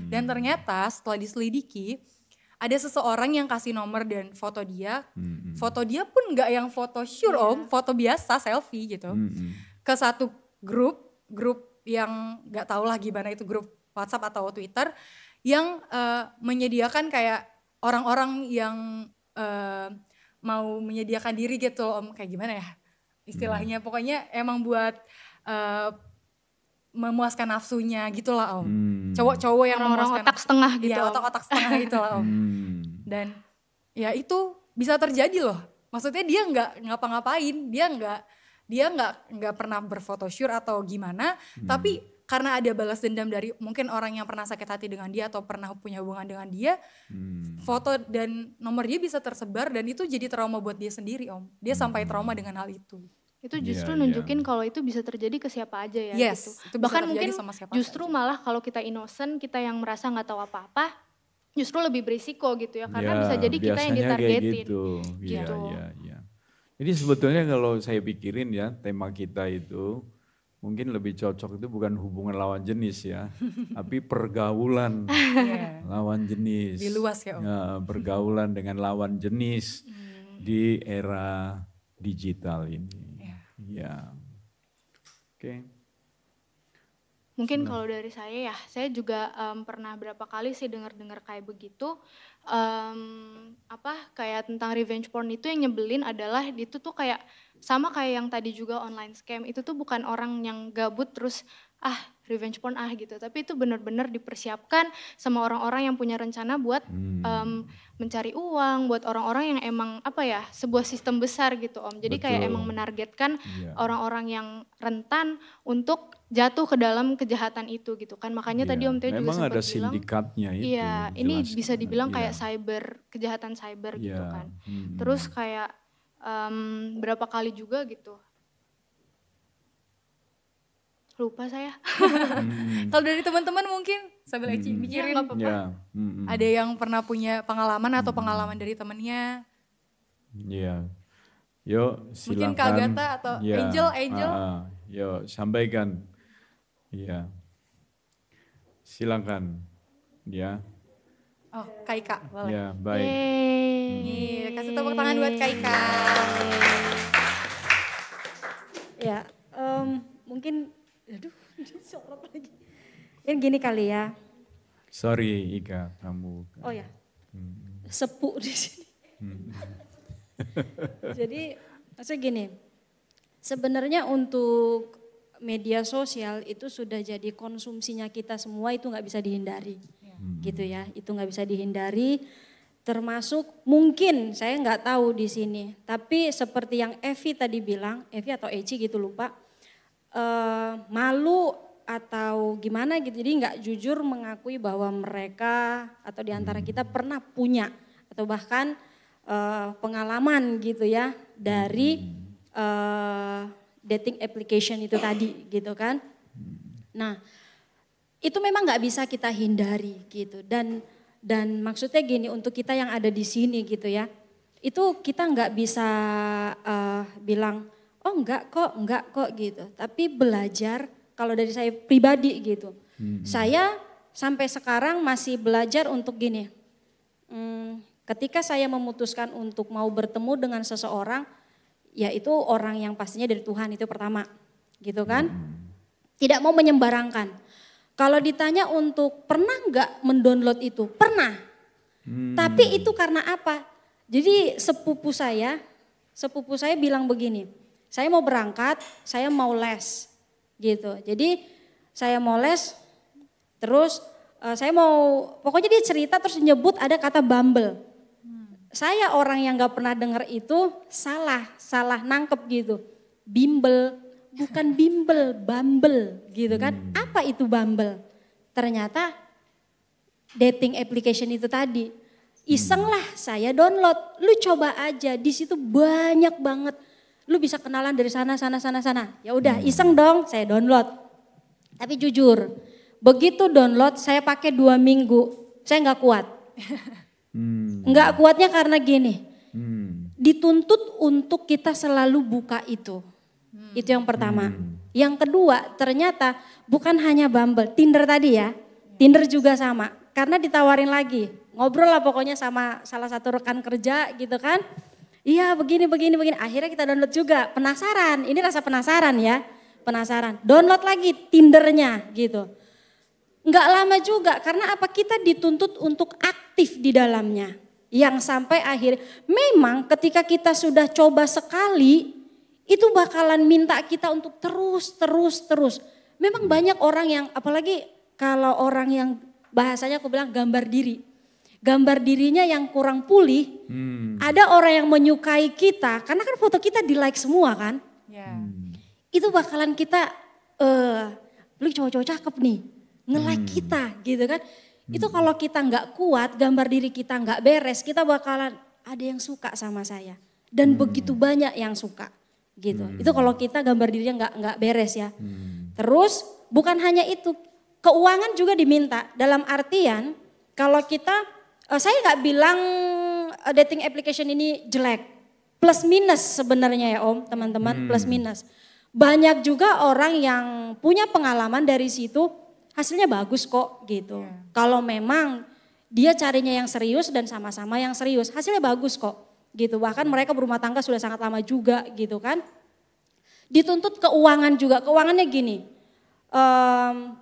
Dan ternyata setelah diselidiki ada seseorang yang kasih nomor dan foto dia. Foto dia pun nggak yang photoshoot om, foto biasa selfie gitu. Ke satu grup yang nggak tahu lah gimana itu grup WhatsApp atau Twitter yang menyediakan kayak orang-orang yang mau menyediakan diri gitu loh om, kayak gimana ya istilahnya, pokoknya emang buat memuaskan nafsunya gitu lah om. Cowok-cowok yang Orang-orang memuaskan otak setengah gitu. Iya, otak-otak setengah gitu lah om. Dan ya itu bisa terjadi loh, maksudnya dia nggak ngapa-ngapain, dia nggak pernah berphotoshoot atau gimana, tapi karena ada balas dendam dari mungkin orang yang pernah sakit hati dengan dia atau pernah punya hubungan dengan dia, foto dan nomor dia bisa tersebar dan itu jadi trauma buat dia sendiri om. Dia sampai trauma dengan hal itu. Itu justru Iya, nunjukin kalau itu bisa terjadi ke siapa aja ya Yes, gitu. itu bisa Bahkan terjadi mungkin sama siapa justru saja. malah kalau kita innocent, kita yang merasa nggak tahu apa-apa, justru lebih berisiko gitu ya. Karena Ya, bisa jadi kita yang biasanya kayak ditargetin. gitu. Iya, Gitu. iya. Jadi sebetulnya kalau saya pikirin ya, tema kita itu mungkin lebih cocok itu bukan hubungan lawan jenis ya, tapi pergaulan Iya. lawan jenis. Lebih luas ya, Om. Ya, pergaulan dengan lawan jenis di era digital ini. Ya. Oke. Mungkin kalau dari saya juga pernah berapa kali sih dengar-dengar kayak begitu. Kayak tentang revenge porn itu yang nyebelin adalah itu tuh kayak sama kayak yang tadi juga online scam. Itu tuh bukan orang yang gabut terus revenge porn gitu. Tapi itu benar-benar dipersiapkan sama orang-orang yang punya rencana buat mencari uang, buat orang-orang yang emang sebuah sistem besar gitu Om. Jadi kayak Betul. emang menargetkan Iya. orang-orang yang rentan untuk jatuh ke dalam kejahatan itu gitu kan. Makanya tadi Om Teo juga Memang sempat ada bilang. sindikatnya itu. Iya, ini jelas bisa banget. dibilang Iya. kayak kejahatan cyber gitu Iya. kan. Terus kayak berapa kali juga gitu. Lupa saya. Kalau dari teman-teman mungkin sambil Eci mikirin Nggak apa-apa. Ya. ada yang pernah punya pengalaman atau pengalaman dari temennya. Iya. Yuk Mungkin silakan. Kak Agatha atau Ya, Angel. Yuk sampaikan. Iya. Silakan. Ya. Oh, Kak Ika, boleh. Ya, baik. Nih, kasih tepuk tangan buat Kak Ika. Ya, mungkin, aduh, disorot lagi. Mungkin gini kali ya. Sorry Ika, kamu. Oh ya, sepuk di sini. Jadi, maksudnya gini, sebenarnya untuk media sosial itu sudah jadi konsumsinya kita semua, itu nggak bisa dihindari, gitu ya. Itu nggak bisa dihindari. Termasuk mungkin saya nggak tahu di sini, tapi seperti yang Evi tadi bilang, Evi atau Eci gitu lupa, malu atau gimana gitu, jadi nggak jujur mengakui bahwa mereka atau diantara kita pernah punya atau bahkan pengalaman gitu ya dari dating application itu tadi gitu kan. Nah itu memang nggak bisa kita hindari gitu dan maksudnya gini, untuk kita yang ada di sini gitu ya, itu kita nggak bisa bilang oh enggak kok gitu. Tapi belajar, kalau dari saya pribadi gitu, saya sampai sekarang masih belajar untuk gini. Ketika saya memutuskan untuk mau bertemu dengan seseorang, yaitu orang yang pastinya dari Tuhan itu pertama, gitu kan. Tidak mau menyebarangkan. Kalau ditanya untuk pernah nggak mendownload itu? Pernah. Tapi itu karena apa? Jadi sepupu saya bilang begini, saya mau berangkat, saya mau les gitu. Jadi saya mau les, terus saya mau, pokoknya dia cerita terus nyebut ada kata Bumble. Saya orang yang gak pernah dengar itu salah nangkep gitu. Bimbel, bukan bimbel, Bumble gitu kan. Apa itu Bumble? Ternyata dating application itu tadi. Iseng lah saya download, lu coba aja, di situ banyak banget. Lu bisa kenalan dari sana. Ya udah iseng dong, saya download. Tapi jujur, begitu download saya pakai 2 minggu, saya gak kuat. Enggak kuatnya karena gini, dituntut untuk kita selalu buka itu. Itu yang pertama. Yang kedua ternyata bukan hanya Bumble, Tinder tadi ya. Tinder juga sama, karena ditawarin lagi. Ngobrol lah pokoknya sama salah satu rekan kerja gitu kan. Iya begini. Akhirnya kita download juga, penasaran. Ini rasa penasaran ya, penasaran. Download lagi Tindernya gitu. Enggak lama juga karena apa, kita dituntut untuk aktif di dalamnya. Yang sampai akhir memang ketika kita sudah coba sekali itu bakalan minta kita untuk terus. Memang banyak orang yang, apalagi kalau orang yang bahasanya aku bilang gambar diri. Gambar dirinya yang kurang pulih. Ada orang yang menyukai kita karena kan foto kita di like semua kan. Itu bakalan kita, lu cowok-cowok cakep nih. Nge-like kita gitu kan. Itu kalau kita nggak kuat, gambar diri kita nggak beres, kita bakalan ada yang suka sama saya. Dan begitu banyak yang suka gitu. Itu kalau kita gambar dirinya nggak beres ya. Terus bukan hanya itu, keuangan juga diminta. Dalam artian kalau kita, saya nggak bilang dating application ini jelek. Plus minus sebenarnya ya Om, teman-teman, plus minus. Banyak juga orang yang punya pengalaman dari situ, hasilnya bagus kok gitu. Kalau memang dia carinya yang serius dan sama-sama yang serius, hasilnya bagus kok gitu. Bahkan mereka berumah tangga sudah sangat lama juga gitu kan. Dituntut keuangan juga, keuangannya gini,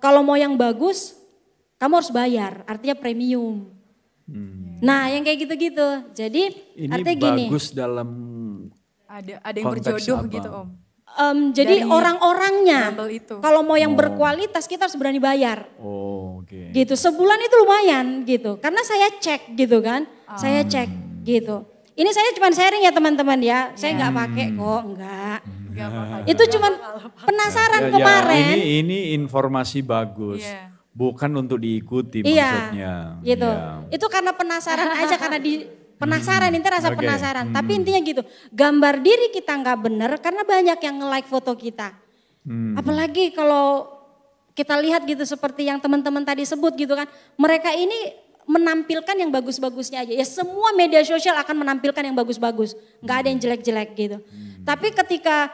kalau mau yang bagus kamu harus bayar, artinya premium. Nah yang kayak gitu-gitu, jadi ini artinya gini. Bagus dalam ada yang berjodoh apa? gitu Om. Jadi orang-orangnya, kalau mau yang berkualitas kita harus berani bayar. Gitu, sebulan itu lumayan gitu. Karena saya cek gitu kan, saya cek gitu. Ini saya cuma sharing ya teman-teman ya, saya nggak pakai kok, enggak. Itu cuma penasaran kemarin. Ini informasi bagus, bukan untuk diikuti maksudnya. Gitu. Itu karena penasaran aja, karena penasaran, itu rasa penasaran. Tapi intinya gitu, gambar diri kita nggak bener karena banyak yang nge-like foto kita. Apalagi kalau kita lihat gitu seperti yang teman-teman tadi sebut gitu kan. Mereka ini menampilkan yang bagus-bagusnya aja. Ya semua media sosial akan menampilkan yang bagus-bagus. Nggak ada yang jelek-jelek gitu. Tapi ketika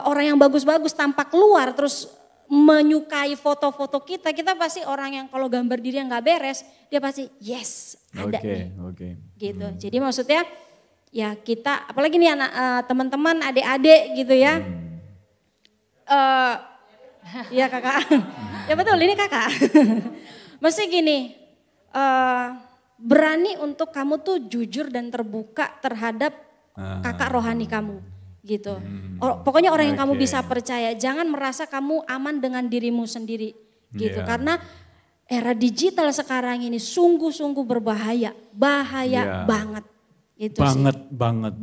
orang yang bagus-bagus tampak keluar terus menyukai foto-foto kita pasti orang yang kalau gambar diri yang nggak beres, dia pasti yes ada nih, gitu. Jadi maksudnya ya kita, apalagi nih anak teman-teman, adik-adik gitu ya, ya kakak, ya betul ini kakak. Mesti gini, berani untuk kamu tuh jujur dan terbuka terhadap kakak rohani kamu. Gitu. Pokoknya orang yang kamu bisa percaya, jangan merasa kamu aman dengan dirimu sendiri gitu. Karena era digital sekarang ini sungguh-sungguh berbahaya, banget. Gitu banget.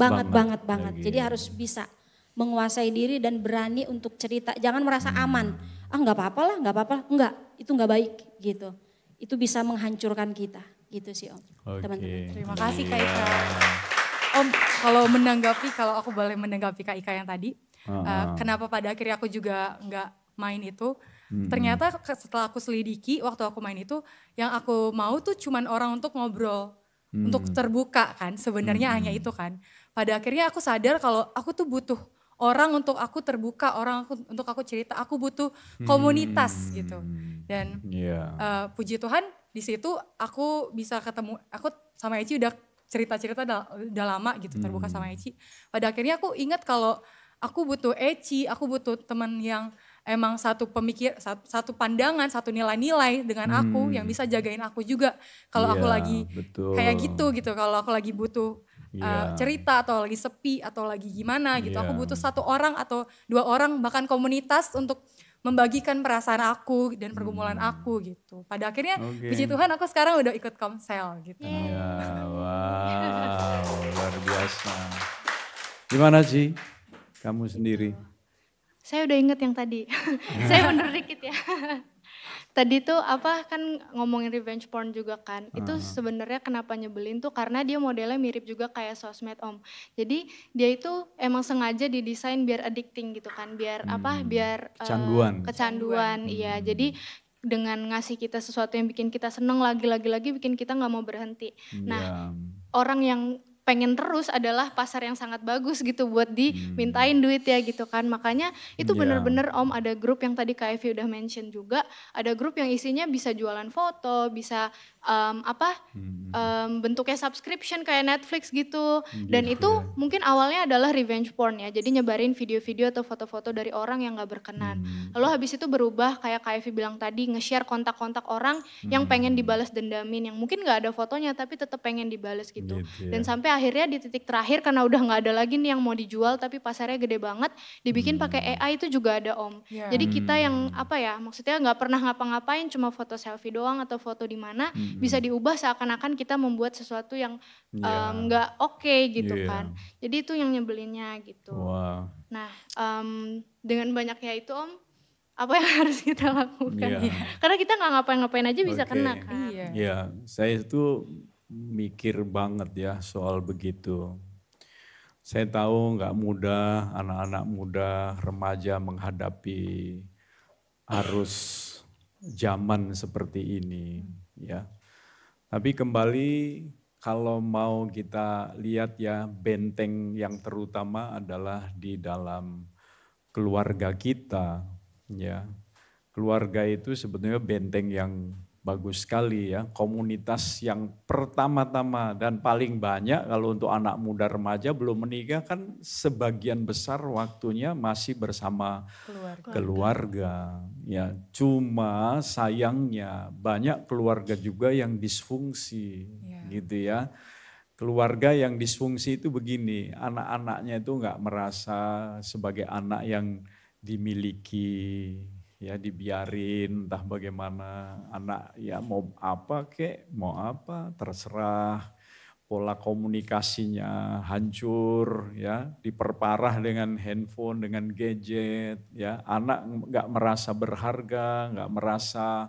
Jadi harus bisa menguasai diri dan berani untuk cerita, jangan merasa aman. Nggak apa-apa lah, enggak, itu nggak baik gitu. Itu bisa menghancurkan kita, gitu sih Om. Teman-teman. Terima kasih Kak Ika. Om, kalau aku boleh menanggapi Kak Ika yang tadi, kenapa pada akhirnya aku juga nggak main itu, ternyata setelah aku selidiki waktu aku main itu, yang aku mau tuh cuman orang untuk ngobrol, untuk terbuka kan, sebenarnya hanya itu kan. Pada akhirnya aku sadar kalau aku tuh butuh orang untuk aku terbuka, untuk aku cerita, aku butuh komunitas gitu. Dan puji Tuhan di situ aku bisa ketemu, aku sama Eci udah cerita-cerita udah lama gitu terbuka sama Eci. Pada akhirnya aku ingat kalau aku butuh Eci, aku butuh teman yang emang satu satu pandangan, satu nilai-nilai dengan aku yang bisa jagain aku juga. Kalau aku lagi kayak gitu, kalau aku lagi butuh cerita atau lagi sepi atau lagi gimana gitu, aku butuh satu orang atau dua orang bahkan komunitas untuk membagikan perasaan aku dan pergumulan aku gitu. Pada akhirnya puji Tuhan aku sekarang udah ikut Komsel gitu. Ya, wow, luar biasa. Gimana sih kamu sendiri? Saya udah inget yang tadi. Saya mundur dikit ya. Tadi tuh kan ngomongin revenge porn juga kan. Itu sebenarnya kenapa nyebelin tuh karena dia modelnya mirip juga kayak sosmed Om. Jadi dia itu emang sengaja didesain biar addicting gitu kan. Biar biar kecanduan. Iya, jadi dengan ngasih kita sesuatu yang bikin kita seneng lagi bikin kita gak mau berhenti. Nah, orang yang pengen terus adalah pasar yang sangat bagus gitu buat dimintain duit ya gitu kan. Makanya itu bener-bener Om ada grup yang tadi Kak Evi udah mention juga. Ada grup yang isinya bisa jualan foto, bisa bentuknya subscription kayak Netflix gitu. Dan itu mungkin awalnya adalah revenge porn ya. Jadi nyebarin video-video atau foto-foto dari orang yang gak berkenan. Lalu habis itu berubah kayak Kak Evi bilang tadi, nge-share kontak-kontak orang yang pengen dibalas dendamin. Yang mungkin gak ada fotonya tapi tetap pengen dibalas gitu. Dan sampai akhirnya di titik terakhir karena udah gak ada lagi nih yang mau dijual tapi pasarnya gede banget, dibikin pakai AI itu juga ada Om. Jadi kita yang maksudnya gak pernah ngapa-ngapain, cuma foto selfie doang atau foto di mana bisa diubah seakan-akan kita membuat sesuatu yang gak oke gitu kan. Jadi itu yang nyebelinnya gitu. Nah dengan banyaknya itu Om, apa yang harus kita lakukan? Karena kita gak ngapain-ngapain aja bisa kena kan. Iya, saya itu mikir banget ya soal begitu. Saya tahu nggak mudah anak-anak muda, remaja menghadapi arus zaman seperti ini, ya. Tapi kembali kalau mau kita lihat ya, benteng yang terutama adalah di dalam keluarga kita, ya. Keluarga itu sebetulnya benteng yang bagus sekali ya, komunitas yang pertama-tama dan paling banyak kalau untuk anak muda remaja belum menikah kan sebagian besar waktunya masih bersama keluarga. Ya, cuma sayangnya banyak keluarga juga yang disfungsi gitu ya. Keluarga yang disfungsi itu begini, anak-anaknya itu enggak merasa sebagai anak yang dimiliki, ya dibiarin entah bagaimana, anak ya mau apa mau apa terserah, pola komunikasinya hancur ya, diperparah dengan handphone, dengan gadget ya, anak nggak merasa berharga, nggak merasa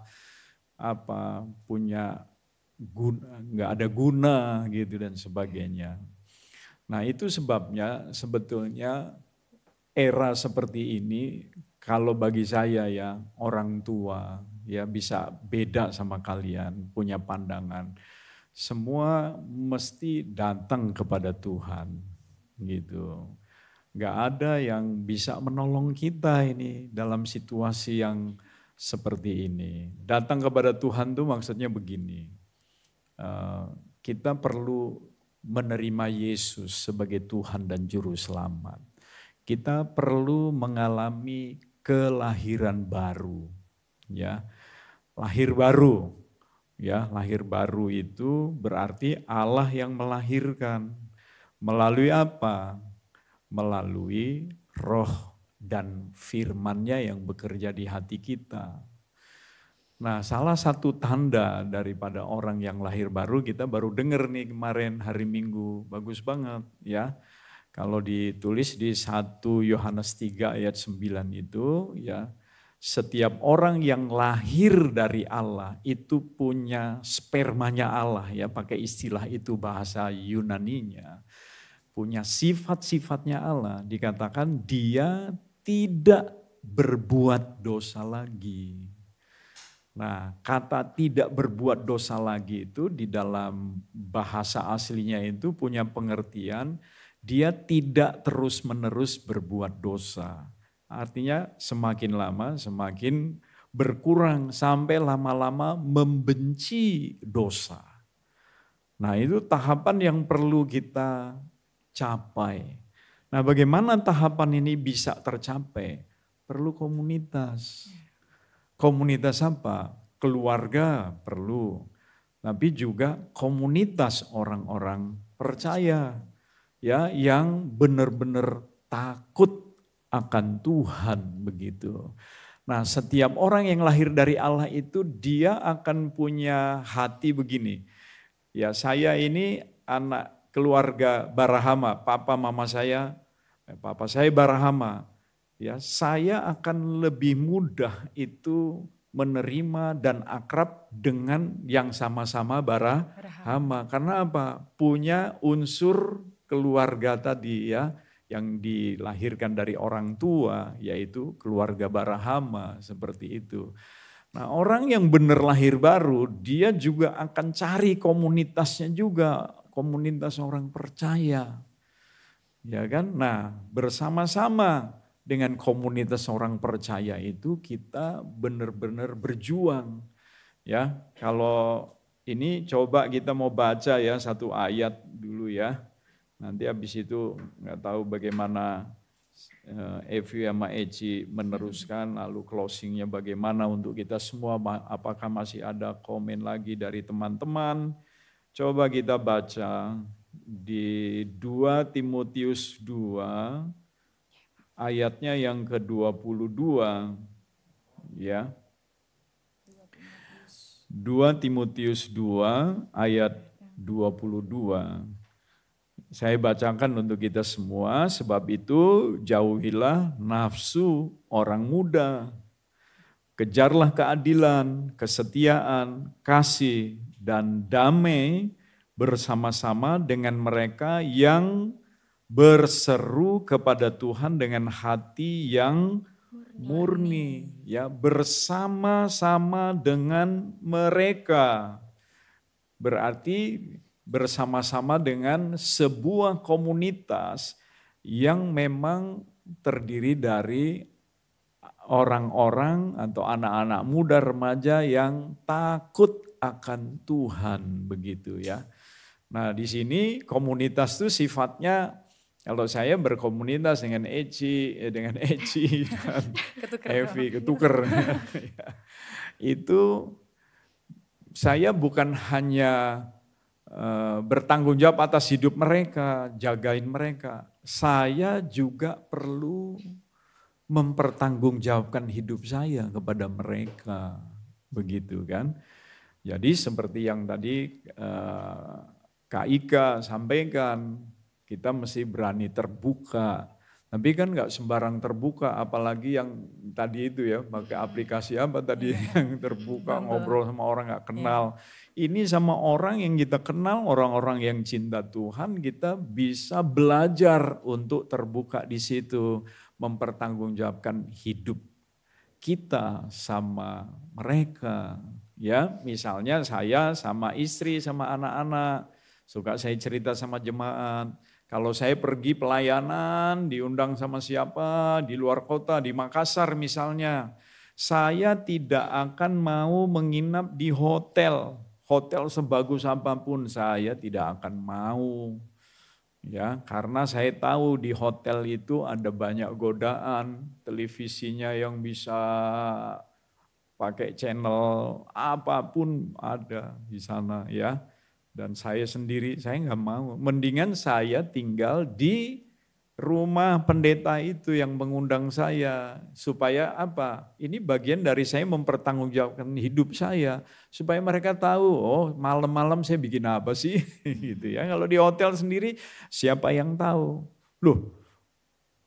punya guna, nggak ada guna gitu dan sebagainya. Nah itu sebabnya sebetulnya era seperti ini, kalau bagi saya ya orang tua ya bisa beda sama kalian, punya pandangan. Semua mesti datang kepada Tuhan gitu. Gak ada yang bisa menolong kita ini dalam situasi yang seperti ini. Datang kepada Tuhan tuh maksudnya begini, kita perlu menerima Yesus sebagai Tuhan dan Juru Selamat. Kita perlu mengalami kelahiran baru, ya, lahir baru, ya, lahir baru itu berarti Allah yang melahirkan, melalui apa? Melalui Roh dan Firman-Nya yang bekerja di hati kita. Nah, salah satu tanda daripada orang yang lahir baru kita baru dengar nih kemarin hari Minggu, bagus banget, ya. Kalau ditulis di 1 Yohanes 3 ayat 9 itu ya, setiap orang yang lahir dari Allah itu punya spermanya Allah ya, pakai istilah itu bahasa Yunaninya. Punya sifat-sifatnya Allah, dikatakan dia tidak berbuat dosa lagi. Nah, kata tidak berbuat dosa lagi itu di dalam bahasa aslinya itu punya pengertian dia tidak terus-menerus berbuat dosa. Artinya semakin lama semakin berkurang sampai lama-lama membenci dosa. Nah itu tahapan yang perlu kita capai. Nah bagaimana tahapan ini bisa tercapai? Perlu komunitas. Komunitas apa? Keluarga perlu. Tapi juga komunitas orang-orang percaya. Ya, yang benar-benar takut akan Tuhan begitu. Nah setiap orang yang lahir dari Allah itu dia akan punya hati begini. Ya saya ini anak keluarga Barahama, papa saya Barahama. Ya saya akan lebih mudah itu menerima dan akrab dengan yang sama-sama Barahama. Karena apa? Punya unsur keluarga tadi ya, yang dilahirkan dari orang tua, yaitu keluarga Barahama, seperti itu. Nah orang yang benar lahir baru, dia juga akan cari komunitasnya juga, komunitas orang percaya. Ya kan? Nah bersama-sama dengan komunitas orang percaya itu kita benar-benar berjuang. Ya, kalau ini coba kita mau baca ya satu ayat dulu ya. Nanti habis itu nggak tahu bagaimana Evi sama Eci meneruskan, lalu closingnya bagaimana untuk kita semua, apakah masih ada komen lagi dari teman-teman. Coba kita baca di 2 Timotius 2 ayatnya yang ke-22 ya. 2 Timotius 2 ayat 22. Saya bacakan untuk kita semua, sebab itu jauhilah nafsu orang muda. Kejarlah keadilan, kesetiaan, kasih, dan damai bersama-sama dengan mereka yang berseru kepada Tuhan dengan hati yang murni. Ya, bersama-sama dengan mereka. Berarti bersama-sama dengan sebuah komunitas yang memang terdiri dari orang-orang atau anak-anak muda remaja yang takut akan Tuhan begitu ya. Nah di sini komunitas itu sifatnya, kalau saya berkomunitas dengan Eci dan Evi ketuker itu saya bukan hanya bertanggung jawab atas hidup mereka, jagain mereka. Saya juga perlu mempertanggungjawabkan hidup saya kepada mereka, begitu kan? Jadi seperti yang tadi Kak Ika sampaikan, kita mesti berani terbuka. Tapi kan nggak sembarang terbuka, apalagi yang tadi itu ya, pakai aplikasi apa tadi yang terbuka, ngobrol sama orang nggak kenal. Ini sama orang yang kita kenal, orang-orang yang cinta Tuhan, kita bisa belajar untuk terbuka di situ, mempertanggungjawabkan hidup kita sama mereka. Ya, misalnya saya sama istri, sama anak-anak, suka saya cerita sama jemaat. Kalau saya pergi pelayanan, diundang sama siapa, di luar kota, di Makassar misalnya, saya tidak akan mau menginap di hotel. Hotel sebagus apapun saya tidak akan mau. Ya, karena saya tahu di hotel itu ada banyak godaan, televisinya yang bisa pakai channel apapun ada di sana ya. Dan saya sendiri, saya nggak mau. Mendingan saya tinggal di rumah pendeta itu yang mengundang saya. Supaya apa? Ini bagian dari saya mempertanggungjawabkan hidup saya. Supaya mereka tahu, oh malam-malam saya bikin apa sih? gitu ya. Kalau di hotel sendiri, siapa yang tahu? Loh,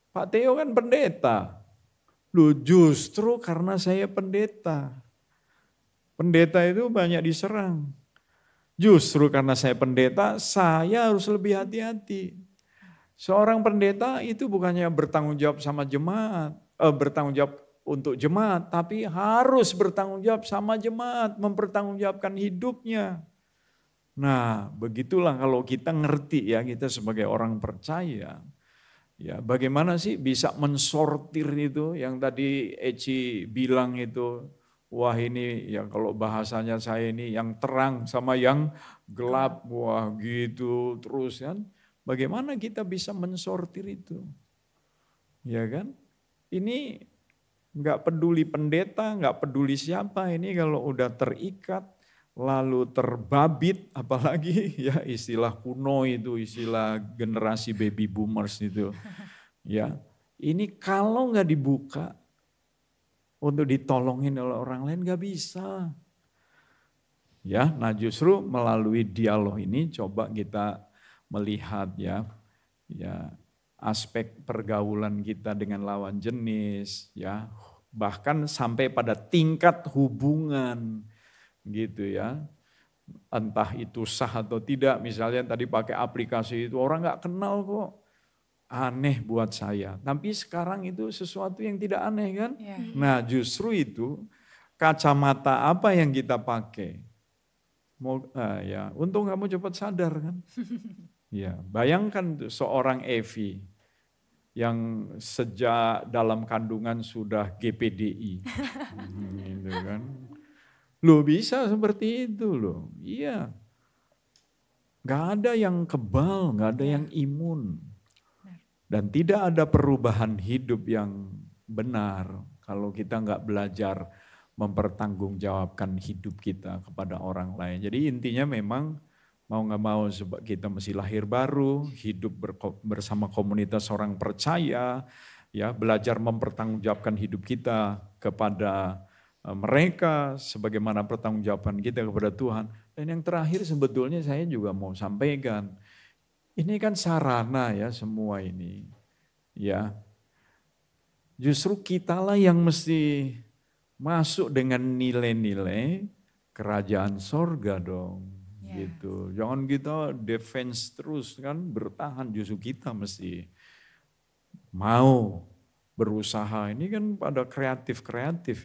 Pak Theo kan pendeta. Loh justru karena saya pendeta. Pendeta itu banyak diserang. Justru karena saya pendeta, saya harus lebih hati-hati. Seorang pendeta itu bukannya bertanggung jawab sama jemaat, bertanggung jawab untuk jemaat, tapi harus bertanggung jawab sama jemaat, mempertanggungjawabkan hidupnya. Nah, begitulah kalau kita ngerti ya, kita sebagai orang percaya, ya bagaimana sih bisa mensortir itu yang tadi Eci bilang itu. wah ini ya kalau bahasanya saya ini yang terang sama yang gelap, wah gitu terus kan. Bagaimana kita bisa mensortir itu? Ya kan? Ini nggak peduli pendeta, nggak peduli siapa, ini kalau udah terikat, lalu terbabit, apalagi ya istilah kuno itu, istilah generasi baby boomers itu. Ya, ini kalau nggak dibuka untuk ditolongin oleh orang lain nggak bisa. Ya, nah justru melalui dialog ini coba kita melihat ya aspek pergaulan kita dengan lawan jenis, ya bahkan sampai pada tingkat hubungan gitu ya. Entah itu sah atau tidak, misalnya tadi pakai aplikasi itu orang nggak kenal kok. Aneh buat saya, tapi sekarang itu sesuatu yang tidak aneh kan. Nah justru itu kacamata apa yang kita pakai. Ya, untung kamu cepat sadar kan. Ya, bayangkan seorang Evi yang sejak dalam kandungan sudah GPDI. Gitu kan. Loh bisa seperti itu loh. Iya. Gak ada yang kebal, gak ada yang imun. Dan tidak ada perubahan hidup yang benar kalau kita gak belajar mempertanggungjawabkan hidup kita kepada orang lain. Jadi intinya memang mau gak mau kita mesti lahir baru, hidup bersama komunitas orang percaya, ya belajar mempertanggungjawabkan hidup kita kepada mereka sebagaimana pertanggungjawaban kita kepada Tuhan. Dan yang terakhir sebetulnya saya juga mau sampaikan, ini kan sarana ya semua ini. Ya, justru kitalah yang mesti masuk dengan nilai-nilai kerajaan sorga dong. Gitu. Jangan kita defense terus kan, bertahan, justru kita mesti mau berusaha. Ini kan pada kreatif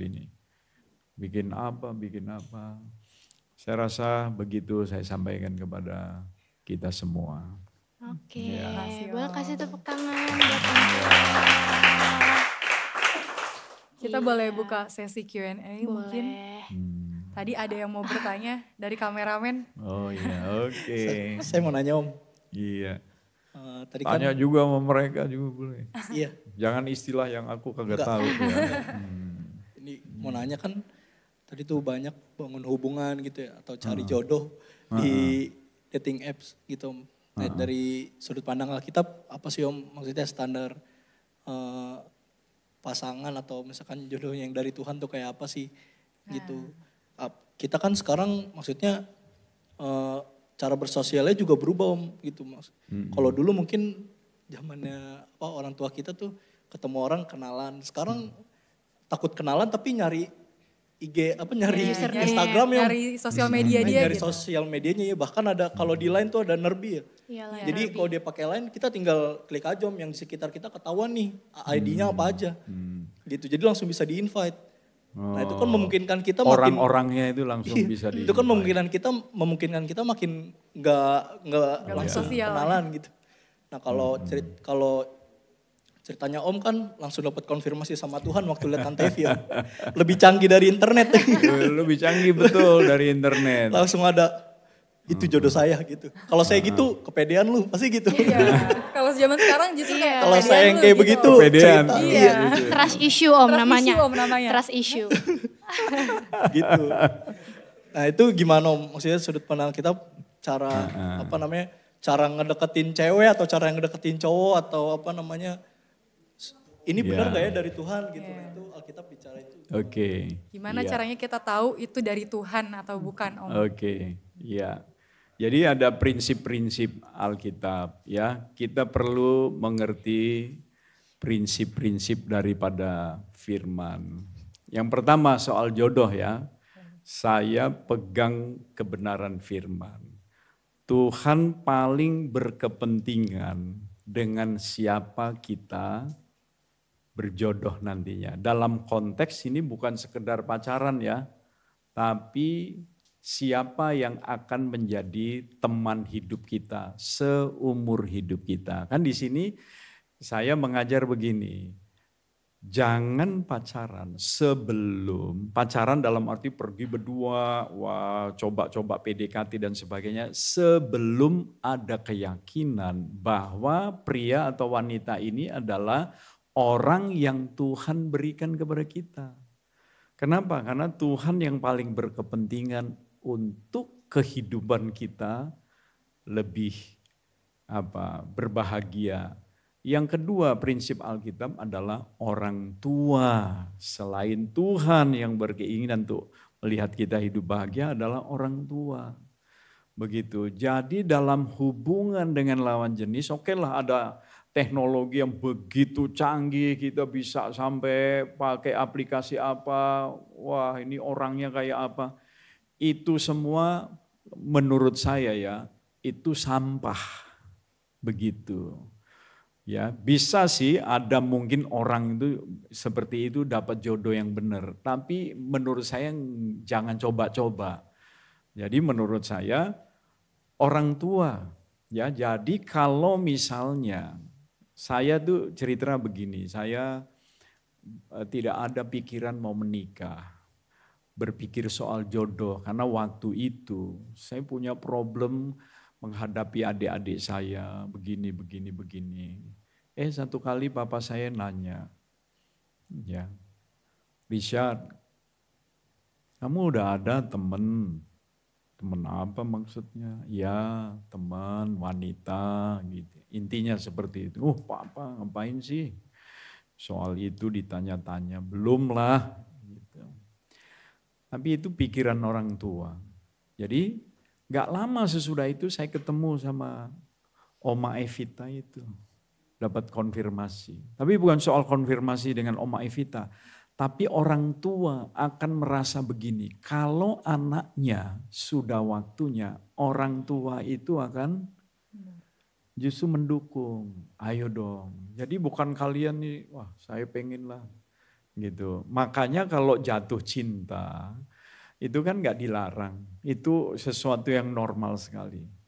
ini. Bikin apa. Saya rasa begitu saya sampaikan kepada kita semua. Oke, Ya. boleh kasih tepuk tangan buat Om. Kita boleh buka sesi Q&A mungkin. Tadi ada yang mau bertanya dari kameramen. Oh iya, oke. Saya mau nanya Om. Iya. Tadi Tanya kan, juga sama mereka juga boleh. iya. Jangan istilah yang aku kagak Enggak. tahu. Ya. Ini mau nanya kan, tadi tuh banyak bangun hubungan gitu ya, atau cari jodoh di dating apps gitu Om. Nah, dari sudut pandang Alkitab, apa sih Om maksudnya standar pasangan atau misalkan jodoh yang dari Tuhan tuh kayak apa sih gitu. Kita kan sekarang maksudnya cara bersosialnya juga berubah Om gitu Mas. Kalau dulu mungkin zamannya orang tua kita tuh ketemu orang kenalan. Sekarang takut kenalan tapi nyari IG nyari Instagram yang nyari sosial media dia nyari gitu. sosial medianya ya, bahkan ada kalau di Line tuh ada Nerbi ya. Jadi kalau dia pakai Line kita tinggal klik aja Om, yang di sekitar kita ketahuan nih ID-nya apa aja. Gitu. Jadi langsung bisa di-invite. Nah, itu kan memungkinkan kita makin orang-orangnya itu langsung bisa itu kan memungkinkan kita makin nggak langsung sosial. kenalan gitu. Nah, kalau ceritanya Om kan langsung dapat konfirmasi sama Tuhan waktu lihat Tante Evi ya. Lebih canggih dari internet. Lebih canggih betul dari internet. Langsung ada itu jodoh saya gitu. Kalau saya gitu kepedean lu pasti gitu. Iya. Kalau zaman sekarang justru kayak Kalau kepedean saya yang lu kayak gitu. begitu Kepedean. cerita. Iya. Trust issue Om Trust namanya. issue, Om, namanya. Trust issue. Gitu. Nah, itu gimana Om? Maksudnya sudut pandang kita cara cara ngedeketin cewek atau cara ngedeketin cowok atau ini benar gak ya dari Tuhan gitu. Nah, itu Alkitab bicara itu. Oke. Gimana Iya. caranya kita tahu itu dari Tuhan atau bukan Om? Oke, iya. Jadi ada prinsip-prinsip Alkitab ya. Kita perlu mengerti prinsip-prinsip daripada firman. Yang pertama soal jodoh ya. Saya pegang kebenaran firman. Tuhan paling berkepentingan dengan siapa kita berjodoh nantinya. Dalam konteks ini bukan sekedar pacaran ya, tapi siapa yang akan menjadi teman hidup kita seumur hidup kita. Kan di sini saya mengajar begini, jangan pacaran sebelum, pacaran dalam arti pergi berdua, wah coba-coba PDKT dan sebagainya, sebelum ada keyakinan bahwa pria atau wanita ini adalah orang yang Tuhan berikan kepada kita. Kenapa? Karena Tuhan yang paling berkepentingan untuk kehidupan kita lebih berbahagia. Yang kedua, prinsip Alkitab adalah orang tua. Selain Tuhan yang berkeinginan untuk melihat kita hidup bahagia adalah orang tua. Begitu. Jadi dalam hubungan dengan lawan jenis, oke lah ada teknologi yang begitu canggih, kita bisa sampai pakai aplikasi apa, wah ini orangnya kayak apa. Itu semua menurut saya ya, itu sampah. Begitu. Ya, bisa sih ada mungkin orang itu seperti itu dapat jodoh yang benar, tapi menurut saya jangan coba-coba. Jadi menurut saya orang tua, ya jadi kalau misalnya saya tuh cerita begini, saya tidak ada pikiran mau menikah, berpikir soal jodoh karena waktu itu saya punya problem menghadapi adik-adik saya begini. Satu kali papa saya nanya, ya, Richard, kamu udah ada temen apa maksudnya? Ya teman wanita gitu. Intinya seperti itu. Papa ngapain sih? Soal itu ditanya-tanya. Belum lah. Gitu. Tapi itu pikiran orang tua. Jadi gak lama sesudah itu saya ketemu sama Oma Evita itu. Dapat konfirmasi. Tapi bukan soal konfirmasi dengan Oma Evita. Tapi orang tua akan merasa begini. Kalau anaknya sudah waktunya, orang tua itu akan justru mendukung. Ayo dong. Jadi bukan kalian nih, wah saya pengen lah. Gitu. Makanya kalau jatuh cinta, itu kan gak dilarang. Itu sesuatu yang normal sekali.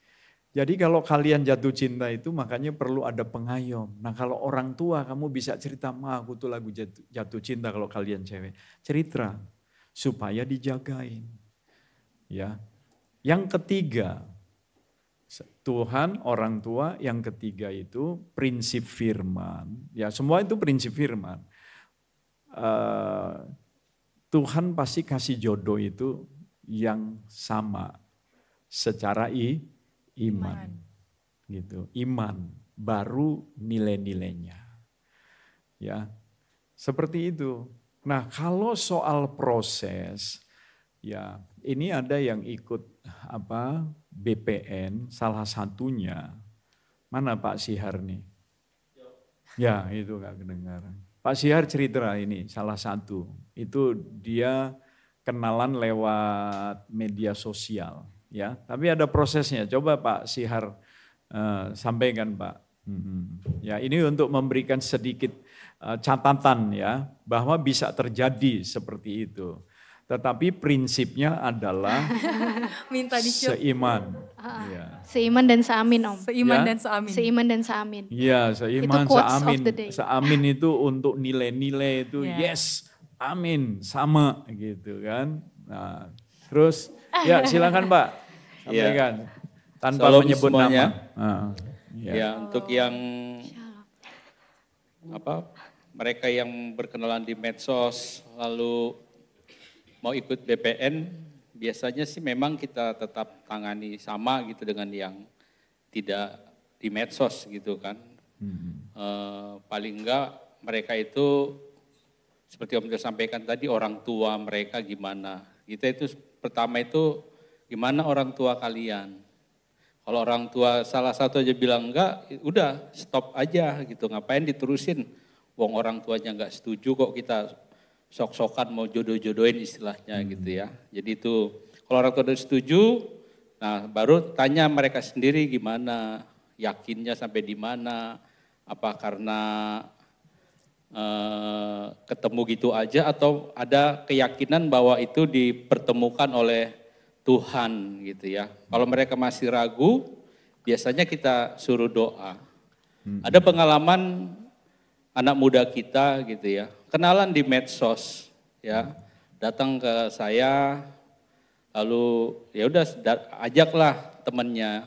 Jadi kalau kalian jatuh cinta itu makanya perlu ada pengayom. Nah kalau orang tua kamu bisa cerita, aku tuh lagu jatuh cinta kalau kalian cewek. Cerita supaya dijagain. Ya. Yang ketiga, Tuhan, orang tua. Yang ketiga itu prinsip firman. Ya semua itu prinsip firman. Tuhan pasti kasih jodoh itu yang sama secara iman. Gitu. Iman baru nilai-nilainya. Ya. Seperti itu. Nah, kalau soal proses ya, ini ada yang ikut BPN salah satunya. Mana Pak Sihar nih? Ya, itu enggak kedengaran. Pak Sihar cerita ini salah satu. Itu dia kenalan lewat media sosial. Ya, tapi ada prosesnya. Coba Pak Sihar sampaikan Pak. Ya, ini untuk memberikan sedikit catatan ya, bahwa bisa terjadi seperti itu. Tetapi prinsipnya adalah minta seiman. Ya. Seiman dan seamin Om. Seiman ya? Dan seamin. Seiman dan seamin. Iya, seiman seamin. Seamin itu untuk nilai-nilai itu yes, amin, sama gitu kan. Nah, terus ya silakan Pak, sampaikan tanpa menyebut semuanya. Nama. Ya, untuk yang mereka yang berkenalan di medsos lalu mau ikut BPN, biasanya sih memang kita tetap tangani sama gitu dengan yang tidak di medsos gitu kan. Paling enggak mereka itu seperti Om sudah sampaikan tadi, orang tua mereka gimana. Kita itu pertama itu gimana orang tua kalian. Kalau orang tua salah satu aja bilang enggak, udah stop aja gitu. Ngapain diterusin? Wong orang tuanya enggak setuju kok kita sok-sokan mau jodoh-jodohin istilahnya gitu ya. Jadi itu kalau orang tua udah setuju, nah baru tanya mereka sendiri gimana, yakinnya sampai di mana, apa karena ketemu gitu aja atau ada keyakinan bahwa itu dipertemukan oleh Tuhan gitu ya. Kalau mereka masih ragu, biasanya kita suruh doa. Ada pengalaman anak muda kita gitu ya, kenalan di medsos, ya, datang ke saya, lalu ya udah ajaklah temannya,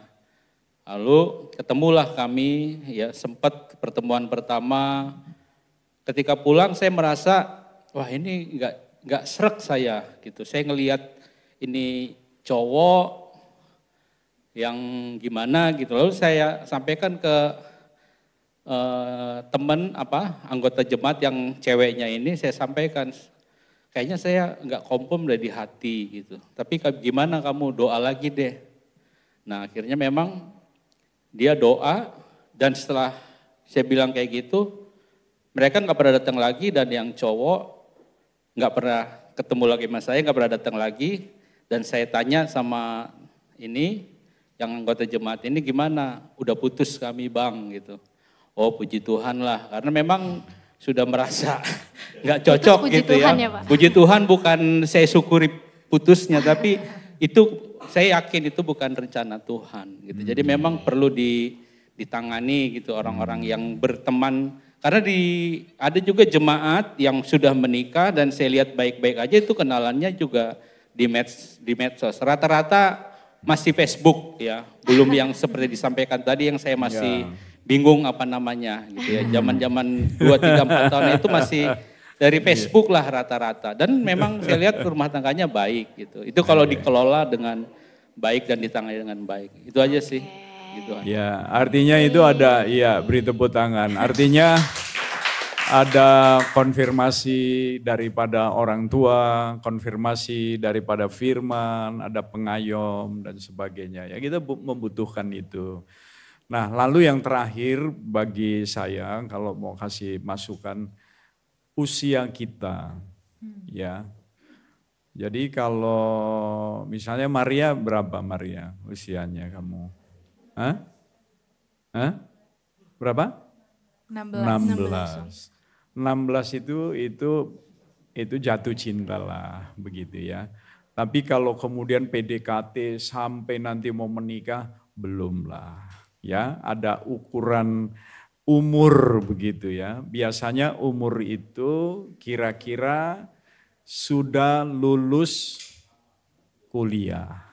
lalu ketemulah kami, ya sempat pertemuan pertama. Ketika pulang saya merasa, wah ini nggak srek saya gitu. Saya ngelihat ini cowok yang gimana gitu. Lalu saya sampaikan ke teman anggota jemaat yang ceweknya ini, saya sampaikan, kayaknya saya nggak kompom dari hati gitu. Tapi gimana kamu doa lagi deh. Nah akhirnya memang dia doa dan setelah saya bilang kayak gitu, mereka nggak pernah datang lagi dan yang cowok nggak pernah ketemu lagi sama saya, nggak pernah datang lagi. Dan saya tanya sama ini, yang anggota jemaat ini gimana? Udah putus kami bang gitu. Oh puji Tuhan lah, karena memang sudah merasa nggak cocok puji gitu Tuhan ya. ya, Pak? Puji Tuhan bukan saya syukuri putusnya, tapi itu saya yakin itu bukan rencana Tuhan gitu. Jadi memang perlu ditangani gitu orang-orang yang berteman. Karena ada juga jemaat yang sudah menikah dan saya lihat baik-baik aja itu kenalannya juga di medsos. Rata-rata masih Facebook ya, belum yang seperti disampaikan tadi yang saya masih bingung apa namanya gitu ya. Zaman-zaman 2, 3, 4 tahun itu masih dari Facebook lah rata-rata. Dan memang saya lihat rumah tangganya baik gitu. Itu kalau dikelola dengan baik dan ditangani dengan baik. Itu aja sih. Gitu. Ya, artinya itu ada, ya beri tepuk tangan. Artinya ada konfirmasi daripada orang tua, konfirmasi daripada firman, ada pengayom dan sebagainya. Ya kita membutuhkan itu. Nah lalu yang terakhir bagi saya kalau mau kasih masukan, usia kita. Ya. Jadi kalau misalnya Maria berapa Maria usianya kamu? Hah? Berapa? 16. 16 itu jatuh cinta lah begitu ya. Tapi kalau kemudian PDKT sampai nanti mau menikah belum lah. Ya, ada ukuran umur begitu ya. Biasanya umur itu kira-kira sudah lulus kuliah.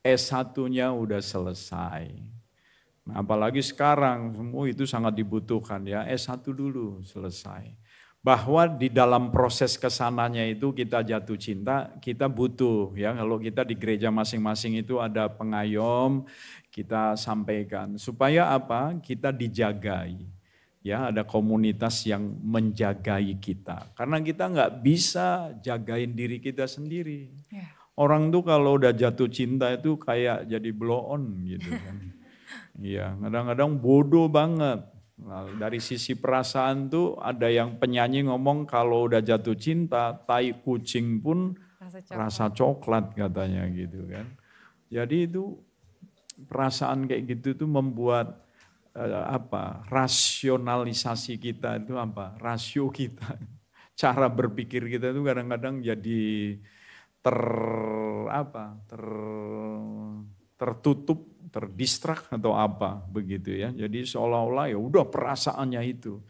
S1-nya udah selesai. Nah, apalagi sekarang semua itu sangat dibutuhkan ya, S1 dulu selesai. Bahwa di dalam proses kesananya itu kita jatuh cinta, kita butuh ya. Kalau kita di gereja masing-masing itu ada pengayom, kita sampaikan. Supaya apa? Kita dijagai. Ya, ada komunitas yang menjagai kita. Karena kita nggak bisa jagain diri kita sendiri. Orang tuh kalau udah jatuh cinta itu kayak jadi blow on gitu kan. Iya, kadang-kadang bodoh banget. Nah, dari sisi perasaan tuh ada yang penyanyi ngomong kalau udah jatuh cinta, tai kucing pun rasa coklat katanya gitu kan. Jadi itu perasaan kayak gitu tuh membuat rasionalisasi kita itu rasio kita, cara berpikir kita itu kadang-kadang jadi tertutup, terdistrak atau apa begitu ya. Jadi seolah-olah ya udah perasaannya itu.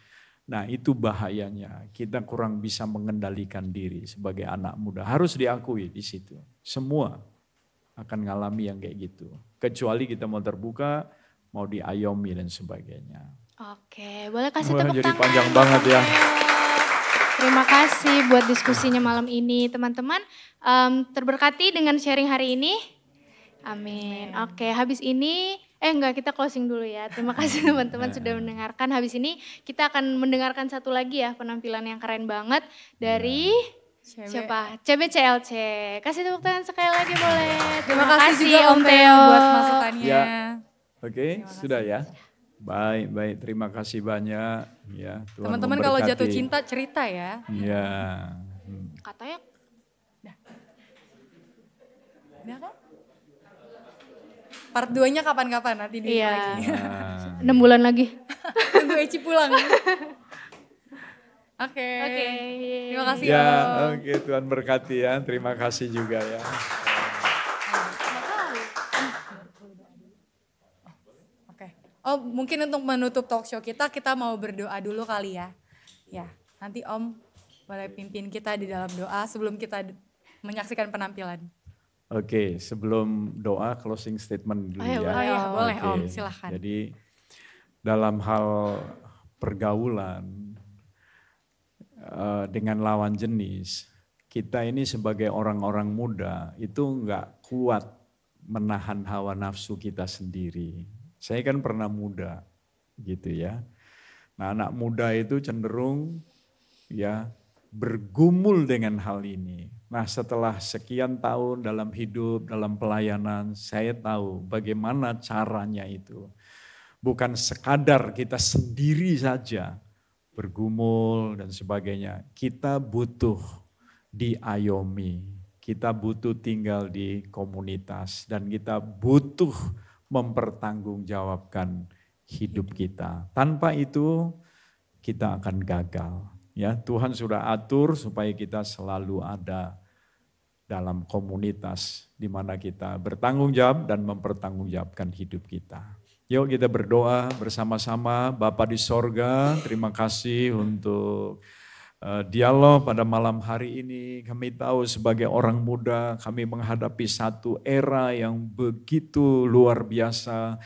Nah itu bahayanya, kita kurang bisa mengendalikan diri sebagai anak muda. Harus diakui di situ. Semua akan ngalami yang kayak gitu. Kecuali kita mau terbuka, mau diayomi dan sebagainya. Oke, boleh kasih tepuk jadi tangan. panjang banget ya. Terima kasih buat diskusinya malam ini teman-teman. Terberkati dengan sharing hari ini. Amin. Oke, habis ini kita closing dulu ya. Terima kasih teman-teman sudah mendengarkan. Habis ini kita akan mendengarkan satu lagi ya penampilan yang keren banget dari siapa? CBCLC. Kasih tepuk tangan sekali lagi boleh. Terima kasih juga Om Theo buat masukannya. Ya. Oke, sudah ya. Baik, terima kasih banyak ya. Teman-teman kalau jatuh cinta cerita ya. Iya. Katanya udah kan? Part 2-nya kapan-kapan nanti di lagi. 6 bulan lagi. Tunggu Eci pulang. Oke. Terima kasih ya. Om. Oke, Tuhan berkati ya. Terima kasih juga ya. Oh mungkin untuk menutup talk show kita mau berdoa dulu kali ya. Ya nanti Om boleh pimpin kita di dalam doa sebelum kita menyaksikan penampilan. Oke, sebelum doa closing statement dulu ya. Boleh Oke, Om, silahkan. Jadi dalam hal pergaulan dengan lawan jenis, kita ini sebagai orang-orang muda itu nggak kuat menahan hawa nafsu kita sendiri. Saya kan pernah muda gitu ya. Nah, anak muda itu cenderung ya bergumul dengan hal ini. Nah, setelah sekian tahun dalam hidup, dalam pelayanan, saya tahu bagaimana caranya itu. Bukan sekadar kita sendiri saja bergumul dan sebagainya. Kita butuh diayomi, kita butuh tinggal di komunitas, dan kita butuh mempertanggungjawabkan hidup kita. Tanpa itu kita akan gagal. Ya, Tuhan sudah atur supaya kita selalu ada dalam komunitas di mana kita bertanggung jawab dan mempertanggungjawabkan hidup kita. Yuk kita berdoa bersama-sama. Bapa di sorga, terima kasih untuk dialog pada malam hari ini. Kami tahu sebagai orang muda kami menghadapi satu era yang begitu luar biasa.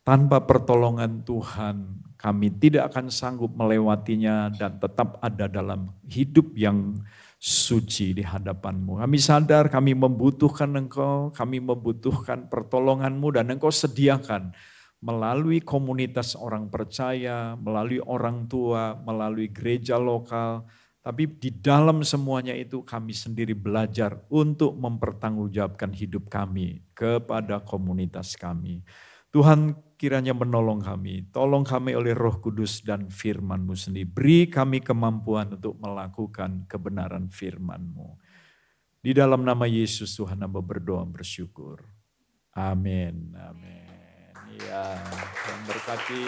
Tanpa pertolongan Tuhan kami tidak akan sanggup melewatinya dan tetap ada dalam hidup yang suci di hadapan-Mu. Kami sadar kami membutuhkan Engkau, kami membutuhkan pertolongan-Mu, dan Engkau sediakan melalui komunitas orang percaya, melalui orang tua, melalui gereja lokal. Tapi di dalam semuanya itu kami sendiri belajar untuk mempertanggungjawabkan hidup kami kepada komunitas kami. Tuhan kiranya menolong kami, tolong kami oleh Roh Kudus dan firman-Mu sendiri. Beri kami kemampuan untuk melakukan kebenaran firman-Mu. Di dalam nama Yesus Tuhan hamba berdoa bersyukur. Amin. Amin. Ya, Tuhan berkati.